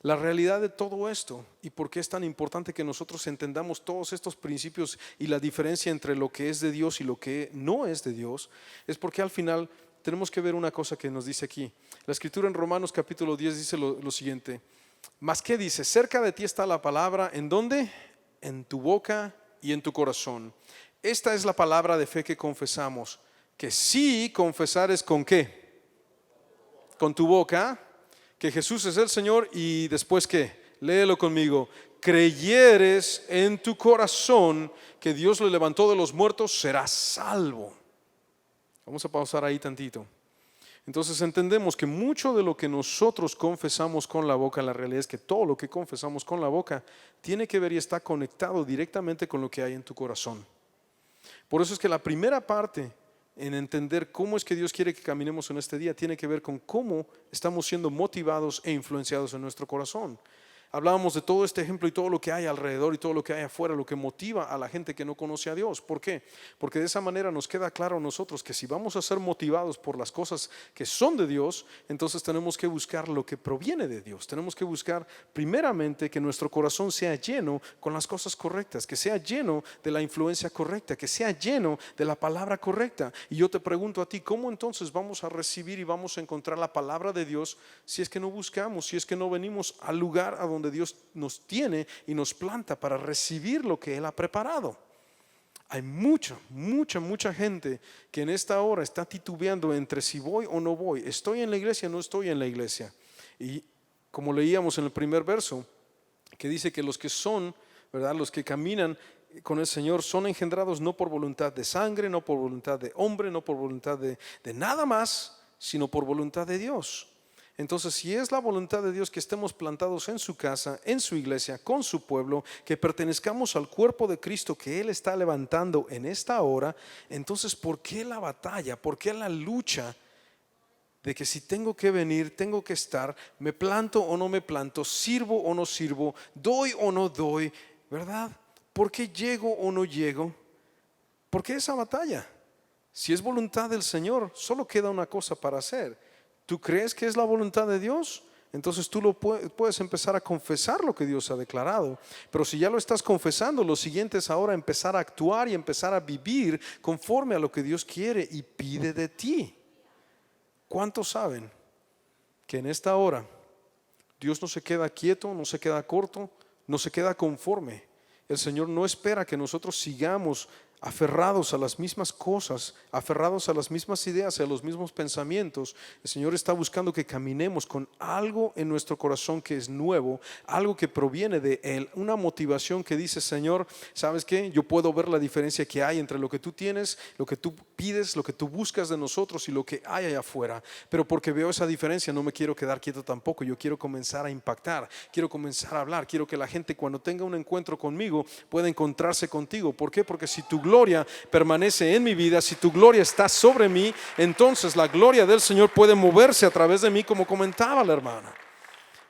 La realidad de todo esto y por qué es tan importante que nosotros entendamos todos estos principios y la diferencia entre lo que es de Dios y lo que no es de Dios, es porque al final tenemos que ver una cosa que nos dice aquí. La escritura en Romanos capítulo 10 dice lo siguiente: ¿mas qué dice? Cerca de ti está la palabra, ¿en dónde? En tu boca y en tu corazón. Esta es la palabra de fe que confesamos, que si confesares ¿con qué? Con tu boca que Jesús es el Señor, y después ¿qué? Léelo conmigo. Creyeres en tu corazón que Dios le levantó de los muertos, serás salvo. Vamos a pausar ahí tantito. Entonces entendemos que mucho de lo que nosotros confesamos con la boca, la realidad es que todo lo que confesamos con la boca tiene que ver y está conectado directamente con lo que hay en tu corazón. Por eso es que la primera parte en entender cómo es que Dios quiere que caminemos en este día tiene que ver con cómo estamos siendo motivados e influenciados en nuestro corazón. Hablábamos de todo este ejemplo y todo lo que hay alrededor y todo lo que hay afuera, lo que motiva a la gente que no conoce a Dios. ¿Por qué? Porque de esa manera nos queda claro a nosotros que si vamos a ser motivados por las cosas que son de Dios, entonces tenemos que buscar lo que proviene de Dios. Tenemos que buscar primeramente que nuestro corazón sea lleno con las cosas correctas, que sea lleno de la influencia correcta, que sea lleno de la palabra correcta. Y yo te pregunto a ti, ¿cómo entonces vamos a recibir y vamos a encontrar la palabra de Dios si es que no buscamos, si es que no venimos al lugar a donde Dios nos tiene y nos planta para recibir lo que Él ha preparado? Hay mucha gente que en esta hora está titubeando entre si voy o no voy, estoy en la iglesia o no estoy en la iglesia. Y como leíamos en el primer verso, que dice que los que son, ¿verdad?, los que caminan con el Señor son engendrados no por voluntad de sangre, no por voluntad de hombre, no por voluntad de nada más, sino por voluntad de Dios. Entonces, si es la voluntad de Dios que estemos plantados en su casa, en su iglesia, con su pueblo, que pertenezcamos al cuerpo de Cristo que Él está levantando en esta hora, entonces ¿por qué la batalla? ¿Por qué la lucha de que si tengo que venir, tengo que estar, me planto o no me planto, sirvo o no sirvo, doy o no doy, ¿verdad? ¿Por qué llego o no llego? ¿Por qué esa batalla? Si es voluntad del Señor, solo queda una cosa para hacer. ¿Tú crees que es la voluntad de Dios? Entonces tú puedes empezar a confesar lo que Dios ha declarado. Pero si ya lo estás confesando, lo siguiente es ahora empezar a actuar y empezar a vivir conforme a lo que Dios quiere y pide de ti. ¿Cuántos saben que en esta hora Dios no se queda quieto, no se queda corto, no se queda conforme? El Señor no espera que nosotros sigamos aferrados a las mismas cosas, aferrados a las mismas ideas, a los mismos pensamientos. El Señor está buscando que caminemos con algo en nuestro corazón que es nuevo, algo que proviene de Él, una motivación que dice: Señor, ¿sabes qué? Yo puedo ver la diferencia que hay entre lo que tú tienes, lo que tú pides, lo que tú buscas de nosotros y lo que hay allá afuera. Pero porque veo esa diferencia no me quiero quedar quieto tampoco. Yo quiero comenzar a impactar, quiero comenzar a hablar, quiero que la gente cuando tenga un encuentro conmigo pueda encontrarse contigo. ¿Por qué? Porque si tu gloria permanece en mi vida, si tu gloria está sobre mí, entonces la gloria del Señor puede moverse a través de mí, como comentaba la hermana.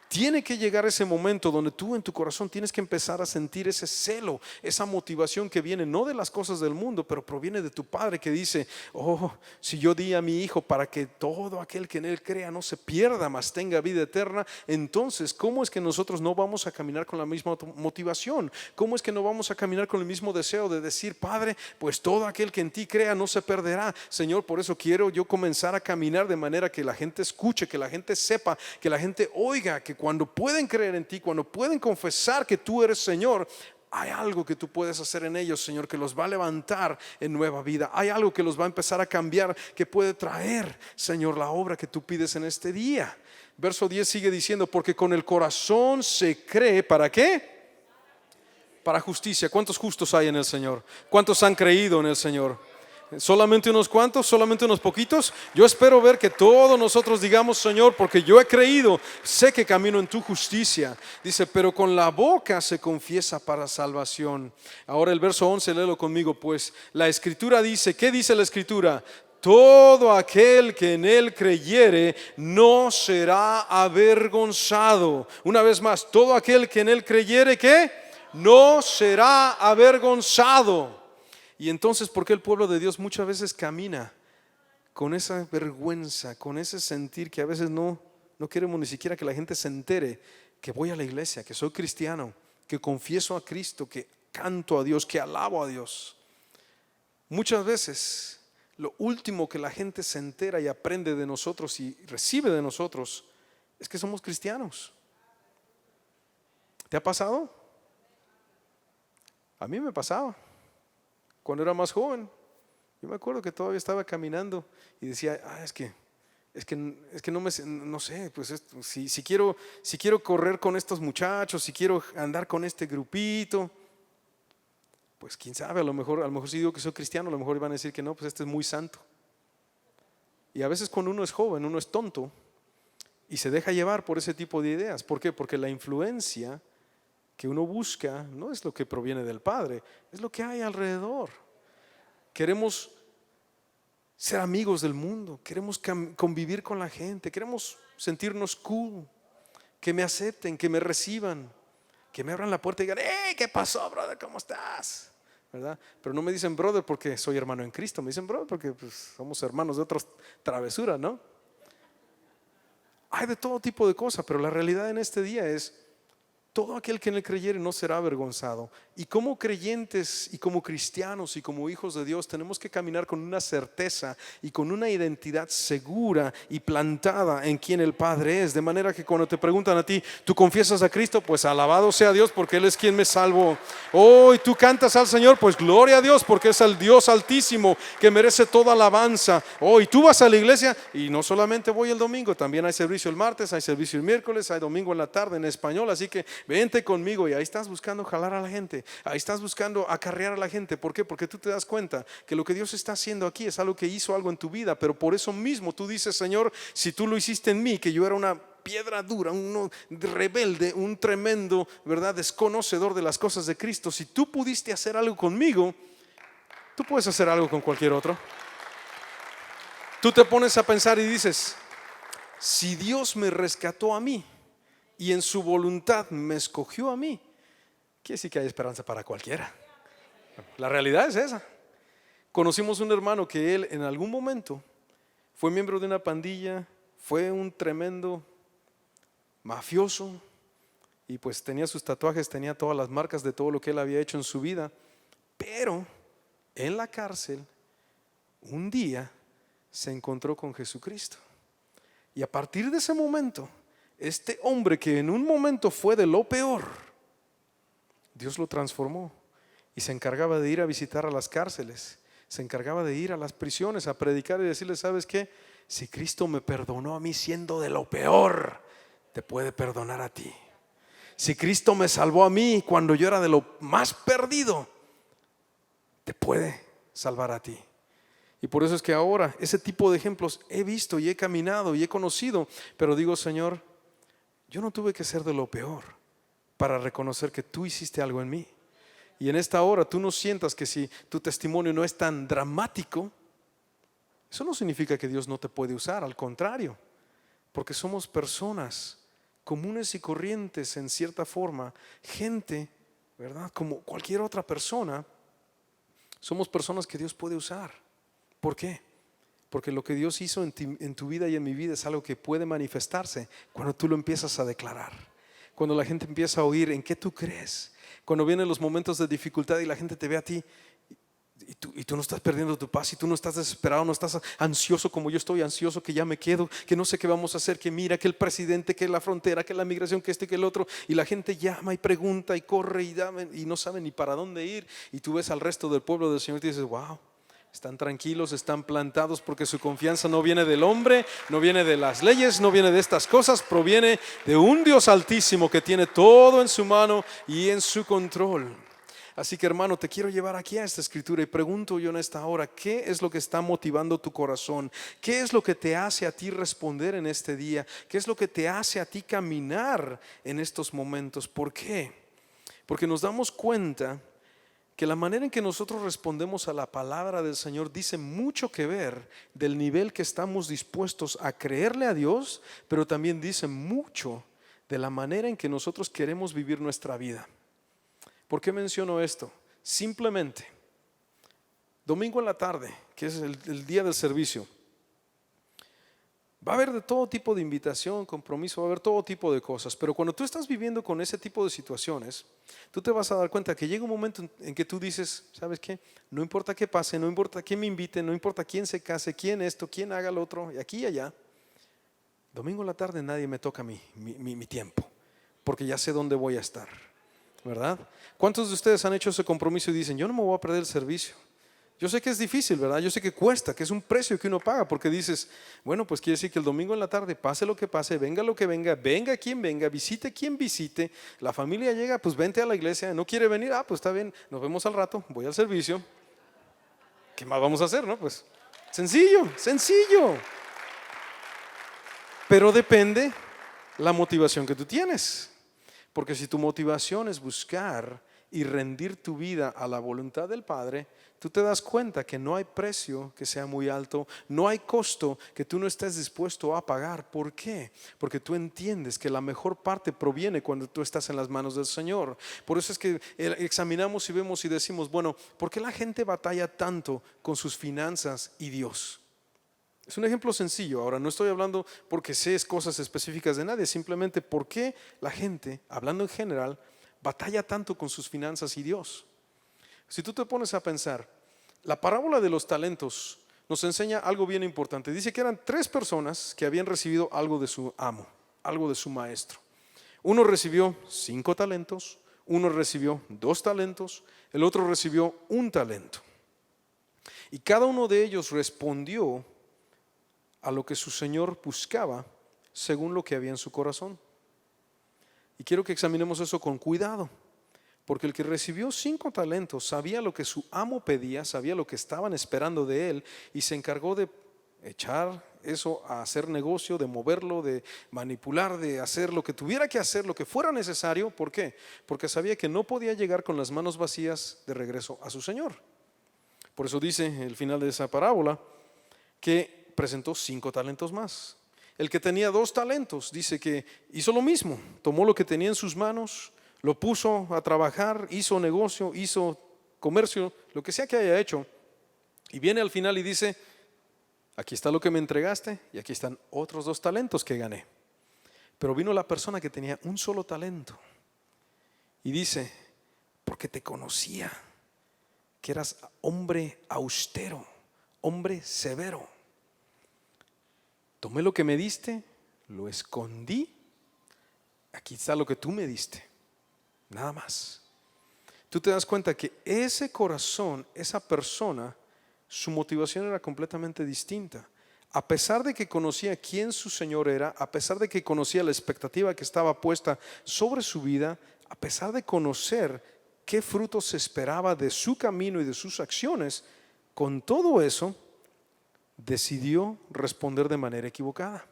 Tiene que llegar ese momento donde tú en tu corazón tienes que empezar a sentir ese celo, esa motivación que viene no de las cosas del mundo, pero proviene de tu Padre, que dice: oh, si yo di a mi Hijo para que todo aquel que en Él crea no se pierda, mas tenga vida eterna. Entonces, ¿cómo es que nosotros no vamos a caminar con la misma motivación? ¿Cómo es que no vamos a caminar con el mismo deseo de decir: Padre, pues todo aquel que en ti crea no se perderá? Señor, por eso quiero yo comenzar a caminar de manera que la gente escuche, que la gente sepa, que la gente oiga, que cuando pueden creer en ti, cuando pueden confesar que tú eres Señor, hay algo que tú puedes hacer en ellos, Señor, que los va a levantar en nueva vida. Hay algo que los va a empezar a cambiar, que puede traer, Señor, la obra que tú pides en este día. Verso 10 sigue diciendo: porque con el corazón se cree, ¿para qué? Para justicia. ¿Cuántos justos hay en el Señor? ¿Cuántos han creído en el Señor? ¿Solamente unos cuantos? ¿Solamente unos poquitos? Yo espero ver que todos nosotros digamos: Señor, porque yo he creído, sé que camino en tu justicia. Dice: pero con la boca se confiesa para salvación. Ahora el verso 11, léelo conmigo. Pues la Escritura dice, ¿qué dice la Escritura? Todo aquel que en Él creyere no será avergonzado. Una vez más, todo aquel que en Él creyere, ¿qué? No será avergonzado. Y entonces, ¿por qué el pueblo de Dios muchas veces camina con esa vergüenza, con ese sentir que a veces no queremos ni siquiera que la gente se entere que voy a la iglesia, que soy cristiano, que confieso a Cristo, que canto a Dios, que alabo a Dios. Muchas veces lo último que la gente se entera y aprende de nosotros y recibe de nosotros es que somos cristianos. ¿Te ha pasado? A mí me pasaba cuando era más joven. Yo me acuerdo que todavía estaba caminando y decía, es que no sé, pues si quiero correr con estos muchachos, si quiero andar con este grupito, pues quién sabe, a lo mejor si digo que soy cristiano, a lo mejor van a decir que no, pues este es muy santo. Y a veces cuando uno es joven, uno es tonto y se deja llevar por ese tipo de ideas. ¿Por qué? Porque la influencia que uno busca no es lo que proviene del Padre, es lo que hay alrededor. Queremos ser amigos del mundo, queremos convivir con la gente, queremos sentirnos cool, que me acepten, que me reciban, que me abran la puerta y digan, ¡hey! ¿Qué pasó, brother? ¿Cómo estás? ¿Verdad? Pero no me dicen brother porque soy hermano en Cristo, me dicen brother porque pues, somos hermanos de otras travesuras, ¿no? Hay de todo tipo de cosas, pero la realidad en este día es: todo aquel que en él creyere no será avergonzado. Y como creyentes y como cristianos y como hijos de Dios tenemos que caminar con una certeza y con una identidad segura y plantada en quien el Padre es. De manera que cuando te preguntan a ti, ¿tú confiesas a Cristo? Pues alabado sea Dios porque Él es quien me salvó. Y tú cantas al Señor, pues gloria a Dios porque es el Dios altísimo que merece toda alabanza. Y tú vas a la iglesia y no solamente voy el domingo, también hay servicio el martes, hay servicio el miércoles, hay domingo en la tarde en español, así que vente conmigo. Y ahí estás buscando jalar a la gente, ahí estás buscando acarrear a la gente. ¿Por qué? Porque tú te das cuenta que lo que Dios está haciendo aquí es algo que hizo algo en tu vida, pero por eso mismo tú dices: Señor, si tú lo hiciste en mí, que yo era una piedra dura, un rebelde, un tremendo, ¿verdad?, desconocedor de las cosas de Cristo, si tú pudiste hacer algo conmigo, tú puedes hacer algo con cualquier otro. Tú te pones a pensar y dices: si Dios me rescató a mí y en su voluntad me escogió a mí, quiere decir que hay esperanza para cualquiera. La realidad es esa. Conocimos un hermano que él en algún momento fue miembro de una pandilla, fue un tremendo mafioso y pues tenía sus tatuajes, tenía todas las marcas de todo lo que él había hecho en su vida, pero en la cárcel un día se encontró con Jesucristo. Y a partir de ese momento, este hombre que en un momento fue de lo peor, Dios lo transformó y se encargaba de ir a visitar a las cárceles, se encargaba de ir a las prisiones a predicar y decirles: ¿sabes qué? Si Cristo me perdonó a mí siendo de lo peor, te puede perdonar a ti. Si Cristo me salvó a mí cuando yo era de lo más perdido, te puede salvar a ti. Y por eso es que ahora ese tipo de ejemplos he visto y he caminado y he conocido, pero digo: Señor, yo no tuve que ser de lo peor para reconocer que tú hiciste algo en mí. Y en esta hora tú no sientas que si tu testimonio no es tan dramático, eso no significa que Dios no te puede usar, al contrario, porque somos personas comunes y corrientes en cierta forma, gente, ¿verdad?, como cualquier otra persona. Somos personas que Dios puede usar. ¿Por qué? Porque lo que Dios hizo en tu vida y en mi vida es algo que puede manifestarse cuando tú lo empiezas a declarar, cuando la gente empieza a oír en qué tú crees, cuando vienen los momentos de dificultad y la gente te ve a ti y tú no estás perdiendo tu paz, y tú no estás desesperado, no estás ansioso como yo estoy ansioso, que ya me quedo, que no sé qué vamos a hacer, que mira, que el presidente, que la frontera, que la migración, que que el otro, y la gente llama y pregunta y corre y no sabe ni para dónde ir, y tú ves al resto del pueblo del Señor y dices: wow, están tranquilos, están plantados, porque su confianza no viene del hombre, no viene de las leyes, no viene de estas cosas, proviene de un Dios altísimo que tiene todo en su mano y en su control. Así que, hermano, te quiero llevar aquí a esta escritura y pregunto yo en esta hora: ¿qué es lo que está motivando tu corazón? ¿Qué es lo que te hace a ti responder en este día? ¿Qué es lo que te hace a ti caminar en estos momentos? ¿Por qué? Porque nos damos cuenta que la manera en que nosotros respondemos a la palabra del Señor dice mucho que ver del nivel que estamos dispuestos a creerle a Dios, pero también dice mucho de la manera en que nosotros queremos vivir nuestra vida. ¿Por qué menciono esto? Simplemente, domingo en la tarde, que es el día del servicio, Va a haber de todo tipo de invitación, compromiso, va a haber todo tipo de cosas. Pero cuando tú estás viviendo con ese tipo de situaciones, tú te vas a dar cuenta que llega un momento en que tú dices, ¿sabes qué? No importa qué pase, no importa quién me invite, no importa quién se case, quién esto, quién haga lo otro, y aquí y allá. Domingo en la tarde nadie me toca mi tiempo, porque ya sé dónde voy a estar, ¿verdad? ¿Cuántos de ustedes han hecho ese compromiso y dicen, yo no me voy a perder el servicio? Yo sé que es difícil, ¿verdad? Yo sé que cuesta, que es un precio que uno paga, porque dices, bueno, pues quiere decir que el domingo en la tarde, pase lo que pase, venga lo que venga, venga quien venga, visite quien visite, la familia llega, pues vente a la iglesia, no quiere venir, pues está bien, nos vemos al rato, voy al servicio. ¿Qué más vamos a hacer, no? Pues sencillo, sencillo. Pero depende la motivación que tú tienes, porque si tu motivación es buscar y rendir tu vida a la voluntad del Padre, tú te das cuenta que no hay precio que sea muy alto, no hay costo que tú no estés dispuesto a pagar. ¿Por qué? Porque tú entiendes que la mejor parte proviene cuando tú estás en las manos del Señor. Por eso es que examinamos y vemos y decimos, bueno, ¿por qué la gente batalla tanto con sus finanzas y Dios? Es un ejemplo sencillo. Ahora, no estoy hablando porque sé cosas específicas de nadie, simplemente por qué la gente, hablando en general, batalla tanto con sus finanzas y Dios. Si tú te pones a pensar, la parábola de los talentos nos enseña algo bien importante. Dice que eran 3 personas que habían recibido algo de su amo, algo de su maestro. Uno recibió 5 talentos, uno recibió 2 talentos, el otro recibió 1 talento. Y cada uno de ellos respondió a lo que su señor buscaba según lo que había en su corazón. Y quiero que examinemos eso con cuidado, porque el que recibió 5 talentos sabía lo que su amo pedía, sabía lo que estaban esperando de él y se encargó de echar eso a hacer negocio, de moverlo, de manipular, de hacer lo que tuviera que hacer, lo que fuera necesario. ¿Por qué? Porque sabía que no podía llegar con las manos vacías de regreso a su señor. Por eso dice el final de esa parábola que presentó 5 talentos más. El que tenía 2 talentos dice que hizo lo mismo, tomó lo que tenía en sus manos, lo puso a trabajar, hizo negocio, hizo comercio, lo que sea que haya hecho, y viene al final y dice, aquí está lo que me entregaste y aquí están otros 2 talentos que gané. Pero vino la persona que tenía un solo talento y dice, porque te conocía, que eras hombre austero, hombre severo. Tomé lo que me diste, lo escondí, aquí está lo que tú me diste, nada más. Tú te das cuenta que ese corazón, esa persona, su motivación era completamente distinta. A pesar de que conocía quién su Señor era, a pesar de que conocía la expectativa que estaba puesta sobre su vida, a pesar de conocer qué frutos se esperaba de su camino y de sus acciones, con todo eso, decidió responder de manera equivocada.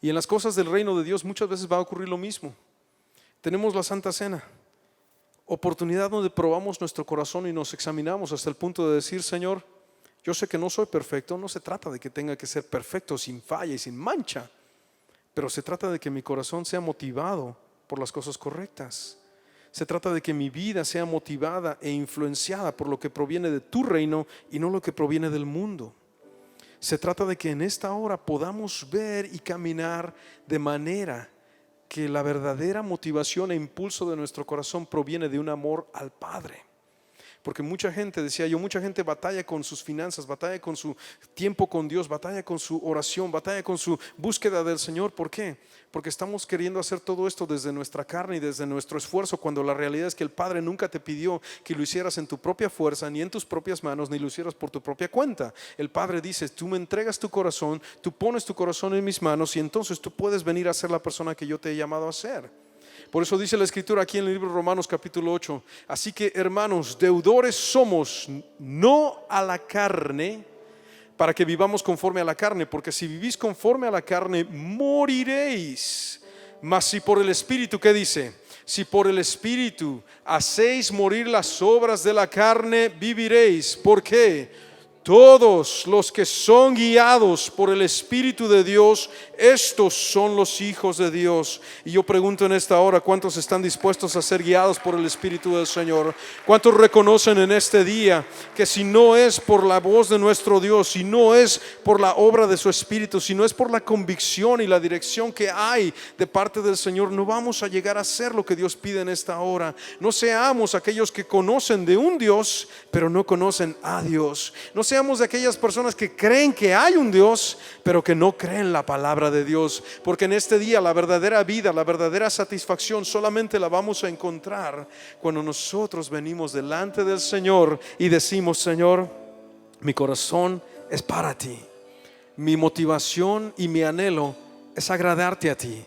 Y en las cosas del reino de Dios muchas veces va a ocurrir lo mismo. Tenemos la Santa Cena, oportunidad donde probamos nuestro corazón y nos examinamos hasta el punto de decir, Señor, yo sé que no soy perfecto, no se trata de que tenga que ser perfecto, sin falla y sin mancha, pero se trata de que mi corazón sea motivado por las cosas correctas. Se trata de que mi vida sea motivada e influenciada por lo que proviene de tu reino y no lo que proviene del mundo. Se trata de que en esta hora podamos ver y caminar de manera que la verdadera motivación e impulso de nuestro corazón proviene de un amor al Padre. Porque mucha gente, decía yo, mucha gente batalla con sus finanzas, batalla con su tiempo con Dios, batalla con su oración, batalla con su búsqueda del Señor. ¿Por qué? Porque estamos queriendo hacer todo esto desde nuestra carne y desde nuestro esfuerzo, cuando la realidad es que el Padre nunca te pidió que lo hicieras en tu propia fuerza, ni en tus propias manos, ni lo hicieras por tu propia cuenta. El Padre dice, tú me entregas tu corazón, tú pones tu corazón en mis manos y entonces tú puedes venir a ser la persona que yo te he llamado a ser. Por eso dice la Escritura aquí en el libro de Romanos capítulo 8, así que hermanos, deudores somos, no a la carne, para que vivamos conforme a la carne, porque si vivís conforme a la carne, moriréis. Mas si por el Espíritu, ¿qué dice? Si por el Espíritu hacéis morir las obras de la carne, viviréis. ¿Por qué? Todos los que son guiados por el Espíritu de Dios, estos son los hijos de Dios. Y yo pregunto en esta hora, ¿cuántos están dispuestos a ser guiados por el Espíritu del Señor? ¿Cuántos reconocen en este día que si no es por la voz de nuestro Dios, si no es por la obra de su Espíritu, si no es por la convicción y la dirección que hay de parte del Señor, no vamos a llegar a hacer lo que Dios pide en esta hora? No seamos aquellos que conocen de un Dios, pero no conocen a Dios. No seamos de aquellas personas que creen que hay un Dios, pero que no creen la palabra de Dios. Porque en este día la verdadera vida, la verdadera satisfacción solamente la vamos a encontrar cuando nosotros venimos delante del Señor y decimos: Señor, mi corazón es para ti. Mi motivación y mi anhelo es agradarte a ti.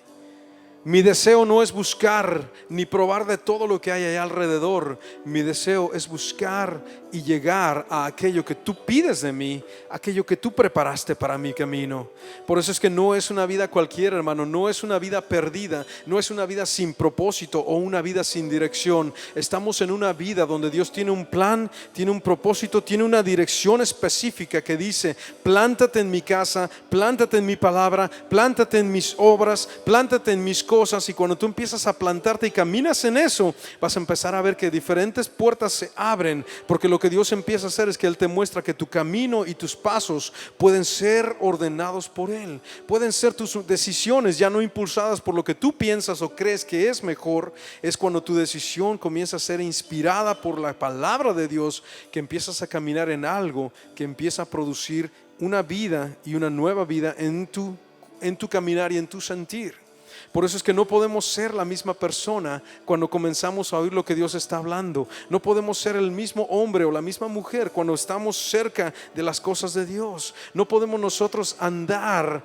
Mi deseo no es buscar ni probar de todo lo que hay allá alrededor. Mi deseo es buscar y llegar a aquello que tú pides de mí, aquello que tú preparaste para mi camino. Por eso es que no es una vida cualquiera, hermano. No es una vida perdida, no es una vida sin propósito o una vida sin dirección. Estamos en una vida donde Dios tiene un plan, tiene un propósito, tiene una dirección específica que dice: plántate en mi casa, plántate en mi palabra, plántate en mis obras, plántate en mis cosas. Y cuando tú empiezas a plantarte y caminas en eso, vas a empezar a ver que diferentes puertas se abren, porque lo que Dios empieza a hacer es que Él te muestra que tu camino y tus pasos pueden ser ordenados por Él. Pueden ser tus decisiones ya no impulsadas por lo que tú piensas o crees que es mejor. Es cuando tu decisión comienza a ser inspirada por la palabra de Dios, que empiezas a caminar en algo que empieza a producir una vida y una nueva vida en tu caminar y en tu sentir. Por eso es que no podemos ser la misma persona cuando comenzamos a oír lo que Dios está hablando. No podemos ser el mismo hombre o la misma mujer cuando estamos cerca de las cosas de Dios. No podemos nosotros andar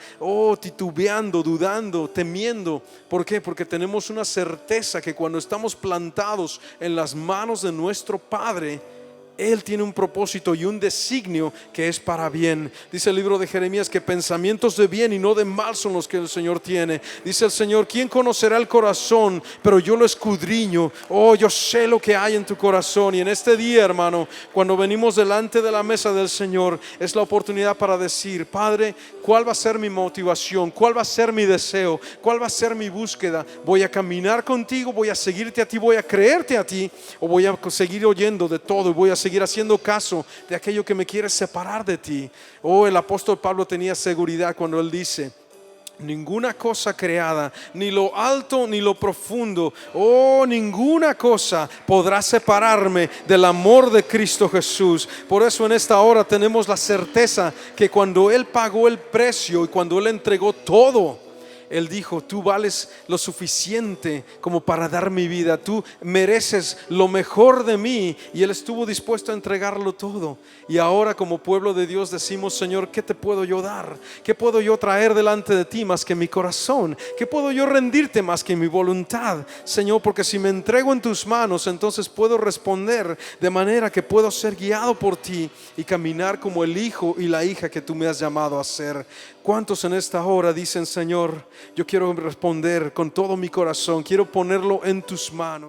titubeando, dudando, temiendo. ¿Por qué? Porque tenemos una certeza que cuando estamos plantados en las manos de nuestro Padre, Él tiene un propósito y un designio que es para bien. Dice el libro de Jeremías que pensamientos de bien y no de mal son los que el Señor tiene. Dice el Señor: ¿quién conocerá el corazón? Pero yo lo escudriño. Yo sé lo que hay en tu corazón. Y en este día, hermano, cuando venimos delante de la mesa del Señor, es la oportunidad para decir: Padre, ¿cuál va a ser mi motivación? ¿Cuál va a ser mi deseo? ¿Cuál va a ser mi búsqueda? ¿Voy a caminar contigo? ¿Voy a seguirte a ti? ¿Voy a creerte a ti? ¿O voy a seguir oyendo de todo y voy a seguir haciendo caso de aquello que me quiere separar de ti? El apóstol Pablo tenía seguridad cuando él dice: ninguna cosa creada, ni lo alto ni lo profundo, ninguna cosa podrá separarme del amor de Cristo Jesús. Por eso en esta hora tenemos la certeza que cuando Él pagó el precio y cuando Él entregó todo, Él dijo: tú vales lo suficiente como para dar mi vida, tú mereces lo mejor de mí. Y Él estuvo dispuesto a entregarlo todo. Y ahora, como pueblo de Dios, decimos: Señor, ¿qué te puedo yo dar? ¿Qué puedo yo traer delante de ti más que mi corazón? ¿Qué puedo yo rendirte más que mi voluntad, Señor? Porque si me entrego en tus manos, entonces puedo responder de manera que puedo ser guiado por ti y caminar como el hijo y la hija que tú me has llamado a ser. ¿Cuántos en esta hora dicen: Señor, yo quiero responder con todo mi corazón, quiero ponerlo en tus manos?